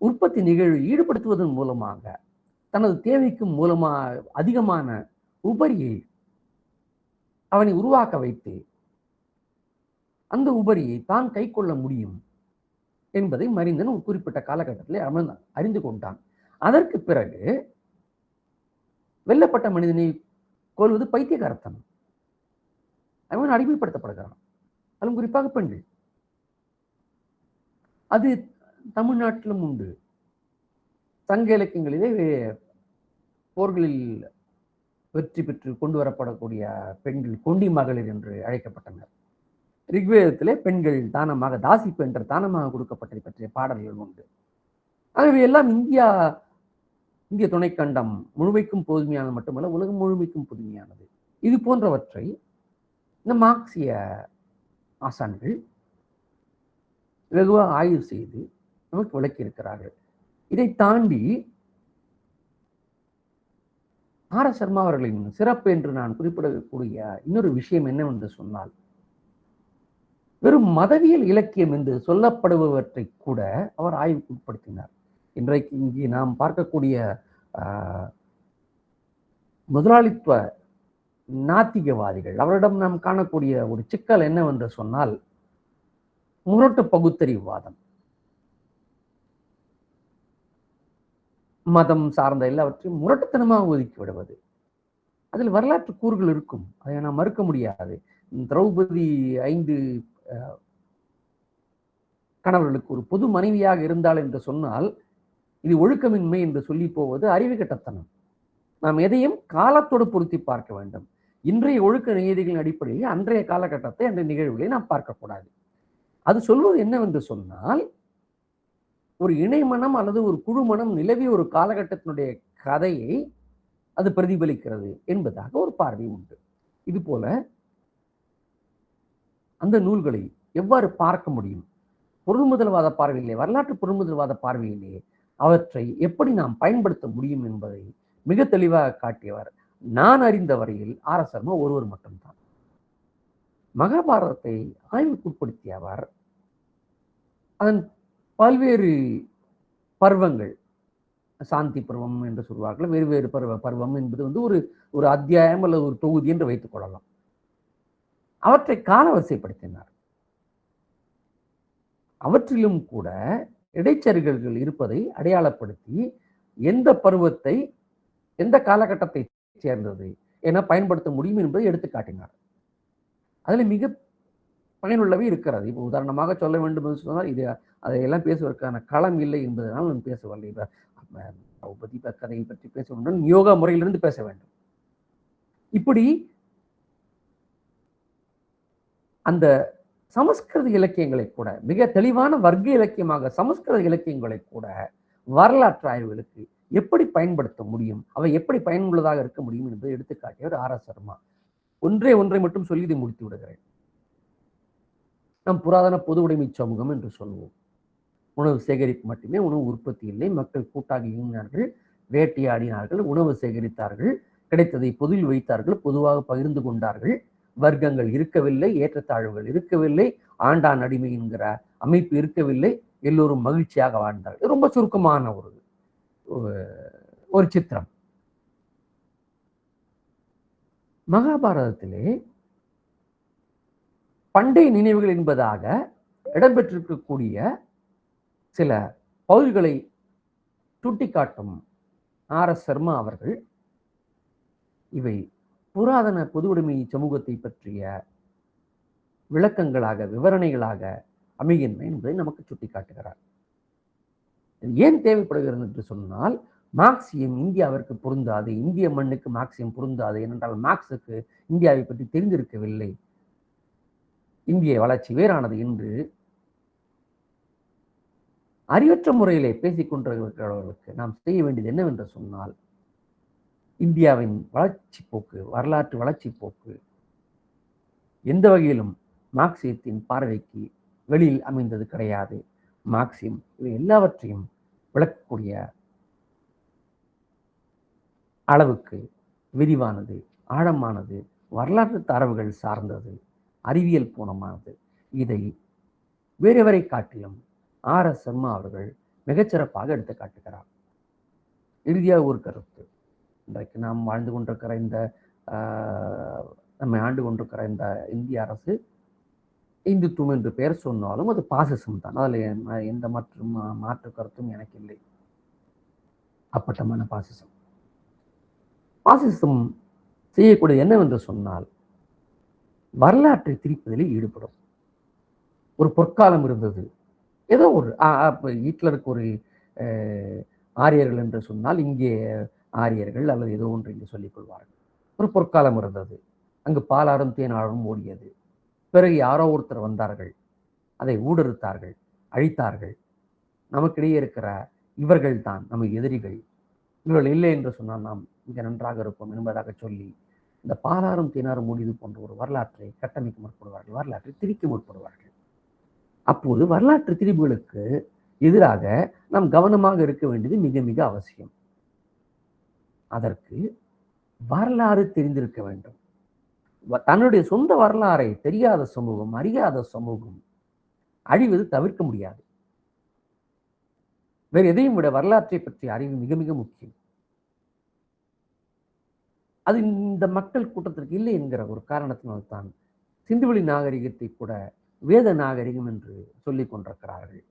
Speaker 1: உற்பத்தி நிகழ்வில் ஈடுபடுத்துவதன் மூலமாக, தனது தேவைக்கு மூலமாக அதிகமான உபரியை அவனை உருவாக்க வைத்து அந்த உபரியை தான் கை கொள்ள முடியும் என்பதை மனிதன் ஒரு குறிப்பிட்ட காலகட்டத்திலே அவன் அறிந்து கொண்டான். அதற்கு பிறகு வெல்லப்பட்ட மனிதனை கொள்வது பைத்தியகாரத்தனம். அவன் அடிமைப்படுத்தப்படுகிறான், அதுவும் குறிப்பாக பெண்கள். அது தமிழ்நாட்டிலும் உண்டு. சங்க இலக்கியங்களிலே போர்களில் வெற்றி பெற்று கொண்டு வரப்படக்கூடிய பெண்கள் கொண்டி மகளிர் என்று அழைக்கப்பட்டனர். ரிக்வேதத்திலே பெண்கள் தானமாக, தாசிப்பு என்ற தானமாக கொடுக்கப்பட்டதை பற்றிய பாடல்கள் உண்டு. ஆகவே எல்லாம் இந்திய துணைக்கண்டம் முழுமைக்கும் புதுமையானது மட்டுமல்ல, உலகம் முழுமைக்கும் புதுமையானது. இது போன்றவற்றை இந்த மார்க்சிய ஆசான்கள் வெகுவாக ஆய்வு செய்து நமக்கு விளக்கி இருக்கிறார்கள். இதை தாண்டி ஆர்.எஸ். சர்மா அவர்களின் சிறப்பு என்று நான் குறிப்பிடக்கூடிய இன்னொரு விஷயம் என்னவென்று சொன்னால், வெறும் மதவியல் இலக்கியம் என்று சொல்லப்படுபவற்றை கூட அவர் ஆய்வுக்கு உட்படுத்தினார். இன்றைக்கு இங்கே நாம் பார்க்கக்கூடிய முதலாளித்துவ நாத்திகவாதிகள், அவரிடம் நாம் காணக்கூடிய ஒரு சிக்கல் என்னவென்று சொன்னால், முரட்டு பகுத்தறிவுவாதம். மதம் சார்ந்த எல்லாவற்றையும் முரட்டுத்தனமாக ஒதுக்கி விடுவது. அதில் வரலாற்று கூறுகள் இருக்கும், அதை நாம் மறுக்க முடியாது. திரௌபதி 5 கணவர்களுக்கு ஒரு பொது மனைவியாக இருந்தாள் என்று சொன்னால், இது ஒழுக்கமின்மை என்று சொல்லி போவது அறிவு கட்டத்தனம். நாம் எதையும் காலத்தோடு பொருத்தி பார்க்க வேண்டும். இன்றைய ஒழுக்க நியதிகளின் அடிப்படையில் அன்றைய காலகட்டத்தை, அன்றைய நிகழ்வுகளை நாம் பார்க்கக்கூடாது. அது சொல்வது என்னவென்று சொன்னால், ஒரு இணைமனம் அல்லது ஒரு குழுமணம் நிலவிய ஒரு காலகட்டத்தினுடைய கதையை அது பிரதிபலிக்கிறது என்பதாக ஒரு பார்வை உண்டு. இது போல அந்த நூல்களை எவ்வாறு பார்க்க முடியும்? பொருள்முதல்வாத பார்வையிலே, வரலாற்று பொருள்முதல்வாத பார்வையிலே அவற்றை எப்படி நாம் பயன்படுத்த முடியும் என்பதை மிக தெளிவாக காட்டியவர். நான் அறிந்த வரையில் ஆர்.எஸ். சர்மா ஒருவர் மட்டும்தான். மகாபாரதத்தை ஆய்வுக்குட்படுத்திய அவர் அதன் பல்வேறு பருவங்கள், சாந்தி பருவம் என்று சொல்வார்கள். வேறு வேறு பருவம் என்பது வந்து ஒரு ஒரு அத்தியாயம் அல்லது ஒரு தொகுதி என்று வைத்துக் கொள்ளலாம். அவற்றை காலவரிசைப்படுத்தினார். அவற்றிலும் கூட இடைச்செருகல்கள் இருப்பதை அடையாளப்படுத்தி எந்த பருவத்தை எந்த காலகட்டத்தை சேர்ந்தது என பயன்படுத்த முடியும் என்பதை எடுத்து காட்டினார். அதில் மிக பயனுள்ளவை இருக்கிறது. இப்போ உதாரணமாக சொல்ல வேண்டும் என்று சொன்னால் இது அதையெல்லாம் பேசுவதற்கான களம் இல்லை என்பதனால் நான் பேசவில்லை. திரௌபதி கதையை பற்றி பேச வேண்டும், யோகா முறையிலிருந்து பேச வேண்டும். இப்படி அந்த சமஸ்கிருத இலக்கியங்களை கூட மிக தெளிவான வர்க்க இலக்கியமாக சமஸ்கிருத இலக்கியங்களை கூட வரலாற்று ஆய்வுகளுக்கு எப்படி பயன்படுத்த முடியும், அவை எப்படி பயனுள்ளதாக இருக்க முடியும் என்பதை எடுத்துக்காட்டியவர் ஆர்.எஸ். சர்மா. ஒன்றை மட்டும் சொல்லி இதை முடித்து விடுகிறேன். நம் புராதன பொது உடைமை சமூகம் என்று சொல்வோம். உணவு சேகரிப்பு மட்டுமே, உணவு உற்பத்தி இல்லை. மக்கள் கூட்டாக இயங்கினார்கள், வேட்டையாடினார்கள், உணவு சேகரித்தார்கள், கிடைத்ததை பொதுவில் வைத்தார்கள், பொதுவாக பகிர்ந்து கொண்டார்கள். வர்க்கங்கள் இருக்கவில்லை, ஏற்றத்தாழ்வுகள் இருக்கவில்லை, ஆண்டான் அடிமை என்கிற அமைப்பு இருக்கவில்லை. எல்லோரும் மகிழ்ச்சியாக வாழ்ந்தார்கள். ரொம்ப சுருக்கமான ஒரு சித்திரம். மகாபாரதத்திலே பண்டைய நினைவுகள் என்பதாக இடம்பெற்றிருக்கக்கூடிய சில பகுதிகளை சுட்டிக்காட்டும் ஆர்.எஸ். சர்மா அவர்கள் இவை புராதன பொது உடைமை சமூகத்தை பற்றிய விளக்கங்களாக, விவரணைகளாக அமைகின்றன என்பதை நமக்கு சுட்டிக்காட்டுகிறார். ஏன் தேவைப்படுகிறது என்று சொன்னால், மார்க்சியம் இந்தியாவிற்கு பொருந்தாது, இந்திய மண்ணுக்கு மார்க்சியம் பொருந்தாது. ஏனென்றால் மார்க்சுக்கு இந்தியாவை பற்றி தெரிந்திருக்கவில்லை, இந்திய வளர்ச்சி வேறானது என்று அறிவற்ற முறையிலே பேசிக் கொண்டிருக்கிறவர்களுக்கு நாம் செய்ய வேண்டியது என்னவென்று சொன்னால், இந்தியாவின் வளர்ச்சி போக்கு, வரலாற்று வளர்ச்சி போக்கு எந்த வகையிலும் மார்க்சியத்தின் பார்வைக்கு வெளியில் அமைந்தது கிடையாது. மார்க்சியம் இவை எல்லாவற்றையும் விளக்கக்கூடிய அளவுக்கு விரிவானது, ஆழமானது, வரலாற்று தரவுகள் சார்ந்தது, அறிவியல் பூர்வமானது. இதை வேறெவரை காட்டிலும் ஆர்.எஸ். சர்மா அவர்கள் மிகச்சிறப்பாக எடுத்து காட்டுகிறார். இறுதியாக ஒரு கருத்து, இன்றைக்கு நாம் வாழ்ந்து கொண்டிருக்கிற இந்த நம்மை ஆண்டு கொண்டிருக்கிற இந்த இந்திய அரசு இந்துத்துவம் என்று பெயர் சொன்னாலும் அது பாசிசம் தான். அதில் எந்த மாற்று கருத்தும் எனக்கு இல்லை. அப்பட்டமான பாசிசம். பாசிசம் செய்யக்கூடியது என்னவென்று சொன்னால், வரலாற்றை திரிப்பதில் ஈடுபடும். ஒரு பொற்காலம் இருந்தது, ஏதோ ஒரு ஹிட்லருக்கு ஒரு ஆரியர்கள் என்று சொன்னால் இங்கே ஆரியர்கள் அல்லது ஏதோ ஒன்று இங்கே சொல்லிக் கொள்வார்கள். ஒரு பொற்காலம் இருந்தது, அங்கு பாலாறும் தேனாறும் ஓடியது. பிறகு யாரோ ஒருத்தர் வந்தார்கள், அதை ஊடறுத்தார்கள், அழித்தார்கள். நமக்கிடையே இருக்கிற இவர்கள் தான் நம்ம எதிரிகள், இவர்கள் இல்லை என்று சொன்னால் நாம் மிக நன்றாக இருப்போம் என்பதாக சொல்லி இந்த பாலாறும் தேனாறும் ஓடியது போன்ற ஒரு வரலாற்றை கட்டமைக்க முற்படுவார்கள், வரலாற்றை திரிக்க முற்படுவார்கள். அப்போது வரலாற்று திரிவுகளுக்கு எதிராக நாம் கவனமாக இருக்க வேண்டியது மிக மிக அவசியம். அதற்கு வரலாறு தெரிந்திருக்க வேண்டும். தன்னுடைய சொந்த வரலாறை தெரியாத சமூகம், அறியாத சமூகம் அழிவது தவிர்க்க முடியாது. வேறு எதையும் விட வரலாற்றை பற்றிய அறிவு மிக மிக முக்கியம். அது இந்த மக்கள் கூட்டத்திற்கு இல்லை என்கிற ஒரு காரணத்தினால்தான் சிந்துவெளி நாகரிகத்தை கூட வேத நாகரிகம் என்று சொல்லிக் கொண்டிருக்கிறார்கள்,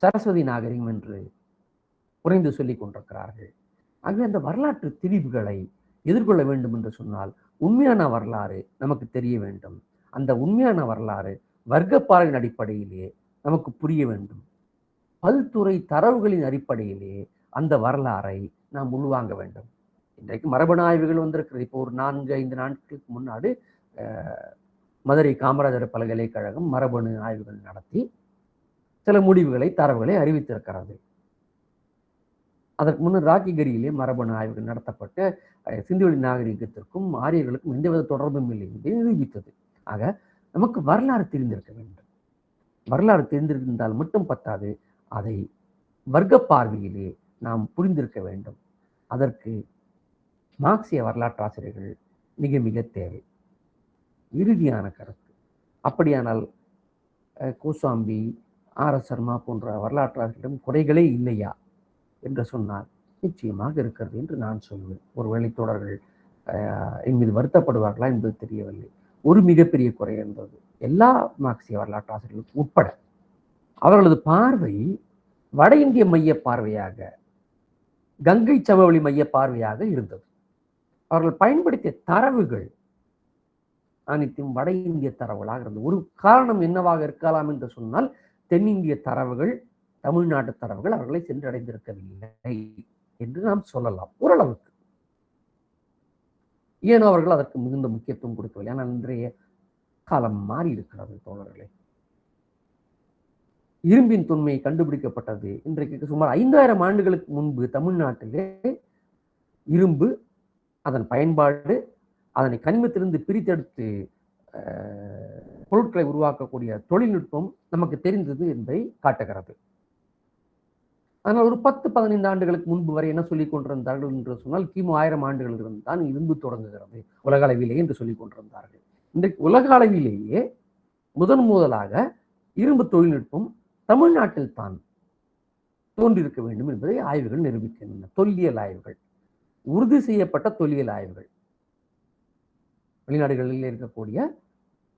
Speaker 1: சரஸ்வதி நாகரிகம் என்று குறைந்து சொல்லிக் கொண்டிருக்கிறார்கள். ஆகவே அந்த வரலாற்று திரிவுகளை எதிர்கொள்ள வேண்டும் என்று சொன்னால் உண்மையான வரலாறு நமக்கு தெரிய வேண்டும். அந்த உண்மையான வரலாறு வர்க்கப்பாலின் அடிப்படையிலே நமக்கு புரிய வேண்டும். பல்துறை தரவுகளின் அடிப்படையிலே அந்த வரலாறை நாம் உள்வாங்க வேண்டும். இன்றைக்கு மரபணு ஆய்வுகள் வந்திருக்கிறது. இப்போ ஒரு 4-5 நாட்களுக்கு முன்னாடி மதுரை காமராஜர் பல்கலைக்கழகம் மரபணு ஆய்வுகள் நடத்தி சில முடிவுகளை, தரவுகளை அறிவித்திருக்கிறது. அதற்கு முன்னர் ராக்கிகரியிலே மரபணு ஆய்வுகள் நடத்தப்பட்டு சிந்துவெளி நாகரிகத்திற்கும் ஆரியர்களுக்கும் எந்தவித தொடர்பும் இல்லை என்பதை நிரூபித்தது. ஆக நமக்கு வரலாறு தெரிந்திருக்க வேண்டும். வரலாறு தெரிந்திருந்தால் மட்டும் பத்தாது, அதை வர்க்க பார்வையிலே நாம் புரிந்திருக்க வேண்டும். அதற்கு மார்க்சிய வரலாற்றாசிரியர்கள் மிக மிக தேவை. இறுதியான கருத்து. அப்படியானால் கோசாம்பி, ஆர்.எஸ். சர்மா போன்ற வரலாற்றாளர்களிடம் குறைகளே இல்லையா என்று சொன்னால் நிச்சயமாக இருக்கிறது என்று நான் சொல்வேன். ஒருவேளை தோழர்கள் என் மீது வருத்தப்படுவார்களா என்பது தெரியவில்லை. ஒரு மிகப்பெரிய குறை என்பது எல்லா மார்க்சிய வரலாற்றாசிரியர்களுக்கும் உட்பட அவர்களது பார்வை வட இந்திய மைய பார்வையாக, கங்கை சமவெளி மைய பார்வையாக இருந்தது. அவர்கள் பயன்படுத்திய தரவுகள் அனைத்தும் வட இந்திய தரவுகளாக இருந்தது. ஒரு காரணம் என்னவாக இருக்கலாம் என்று சொன்னால், தென்னிந்திய தரவுகள், தமிழ்நாட்டு தரவுகள் அவர்களை சென்றடைந்திருக்கவில்லை என்று நாம் சொல்லலாம் ஓரளவுக்கு. ஏனோ அவர்கள் அதற்கு மிகுந்த முக்கியத்துவம் கொடுக்கவில்லை. ஆனால் இன்றைய காலம் மாறி இருக்கிறது தோழர்களே. இரும்பின் தொன்மை கண்டுபிடிக்கப்பட்டது இன்றைக்கு சுமார் 5000 ஆண்டுகளுக்கு முன்பு தமிழ்நாட்டிலே இரும்பு, அதன் பயன்பாடு, அதனை கனிமத்திலிருந்து பிரித்தெடுத்து பொருட்களை உருவாக்கக்கூடிய தொழில்நுட்பம் நமக்கு தெரிந்தது என்பதை காட்டுகிறது. ஆனால் ஒரு 10-15 ஆண்டுகளுக்கு முன்பு வரை என்ன சொல்லிக் கொண்டிருந்தார்கள் என்று சொன்னால், கிமு 1000 ஆண்டுகளிலிருந்து தான் இரும்பு தொடங்குகிறது உலக அளவிலேயே என்று சொல்லிக் கொண்டிருந்தார்கள். இன்றைக்கு உலக அளவிலேயே முதலாக இரும்பு தொழில்நுட்பம் தமிழ்நாட்டில் தான் தோன்றியிருக்க வேண்டும் என்பதை ஆய்வுகள் நிரூபிக்கின்றன. தொல்லியல் ஆய்வுகள், உறுதி செய்யப்பட்ட தொல்லியல் ஆய்வுகள், வெளிநாடுகளில் இருக்கக்கூடிய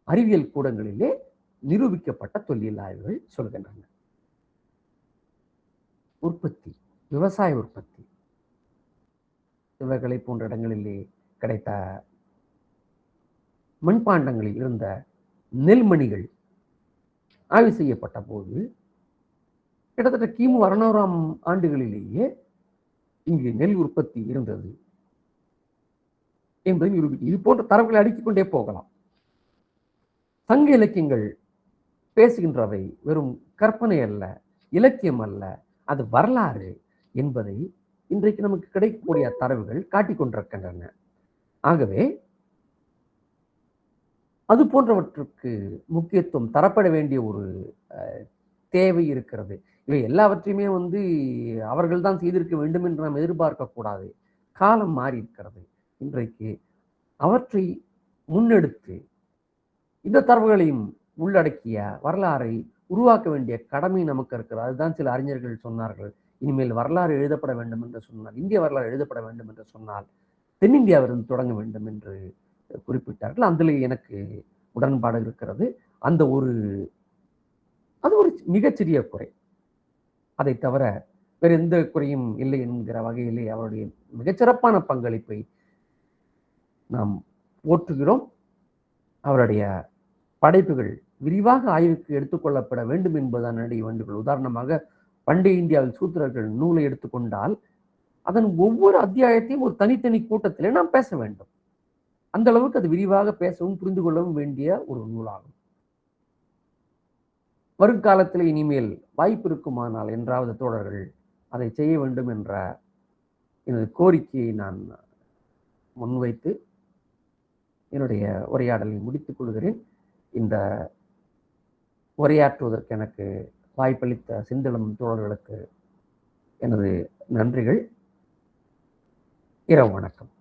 Speaker 1: அறிவியல் கூடங்களிலே நிரூபிக்கப்பட்ட தொல்லியல் ஆய்வுகள் சொல்கின்றன. உற்பத்தி, விவசாய உற்பத்தி, இவர்களை போன்ற இடங்களிலே கிடைத்த மண்பாண்டங்களில் இருந்த நெல்மணிகள் ஆய்வு செய்யப்பட்ட போது கிட்டத்தட்ட கிமு 600ஆம் ஆண்டுகளிலேயே இங்கு நெல் உற்பத்தி இருந்தது என்பதை நிரூபிக்கும். இது போன்ற தரவுகளை அடுக்கிக் கொண்டே போகலாம். சங்க இலக்கியங்கள் பேசுகின்றவை வெறும் கற்பனை அல்ல, இலக்கியம் அல்ல, அது வரலாறு என்பதை இன்றைக்கு நமக்கு கிடைக்கக்கூடிய தரவுகள் காட்டிக் கொண்டிருக்கின்றன. ஆகவே அது போன்றவற்றுக்கு முக்கியத்துவம் தரப்பட வேண்டிய ஒரு தேவை இருக்கிறது. இவை எல்லாவற்றையுமே அவர்கள் தான் செய்திருக்க வேண்டும் என்று நாம் எதிர்பார்க்கக்கூடாது. காலம் மாறி இருக்கிறது. இன்றைக்கு அவற்றை முன்னெடுத்து இந்த தரவுகளையும் உள்ளடக்கிய வரலாறை உருவாக்க வேண்டிய கடமை நமக்கு இருக்கிறது. அதுதான் சில அறிஞர்கள் சொன்னார்கள், இனிமேல் வரலாறு எழுதப்பட வேண்டும் என்று சொன்னால், இந்திய வரலாறு எழுதப்பட வேண்டும் என்று சொன்னால் தென்னிந்தியாவிலிருந்து தொடங்க வேண்டும் என்று குறிப்பிட்டார்கள். அதில் எனக்கு உடன்பாடு இருக்கிறது. அது ஒரு மிகச்சிறிய குறை. அதை தவிர வேறு எந்த குறையும் இல்லை என்கிற வகையிலே அவருடைய மிகச்சிறப்பான பங்களிப்பை நாம் போற்றுகிறோம். அவருடைய படைப்புகள் விரிவாக ஆய்வுக்கு எடுத்துக்கொள்ளப்பட வேண்டும் என்பதுதான் என்னுடைய வேண்டுகோள். உதாரணமாக பண்டைய இந்தியாவில் சூத்திரர்கள் நூலை எடுத்துக்கொண்டால் அதன் ஒவ்வொரு அத்தியாயத்தையும் ஒரு தனித்தனி கூட்டத்திலே நாம் பேச வேண்டும். அந்த அளவுக்கு அது விரிவாக பேசவும் புரிந்து கொள்ளவும் வேண்டிய ஒரு நூலாகும். வருங்காலத்தில் இனிமேல் வாய்ப்பு இருக்குமானால் என்றாவது தோழர்கள் அதை செய்ய வேண்டும் என்ற எனது கோரிக்கையை நான் முன்வைத்து என்னுடைய உரையாடலை முடித்துக் கொள்கிறேன். இந்த உரையாற்றுவதற்கு எனக்கு வாய்ப்பளித்த செந்திலம் தோழர்களுக்கு எனது நன்றிகள். இரவு வணக்கம்.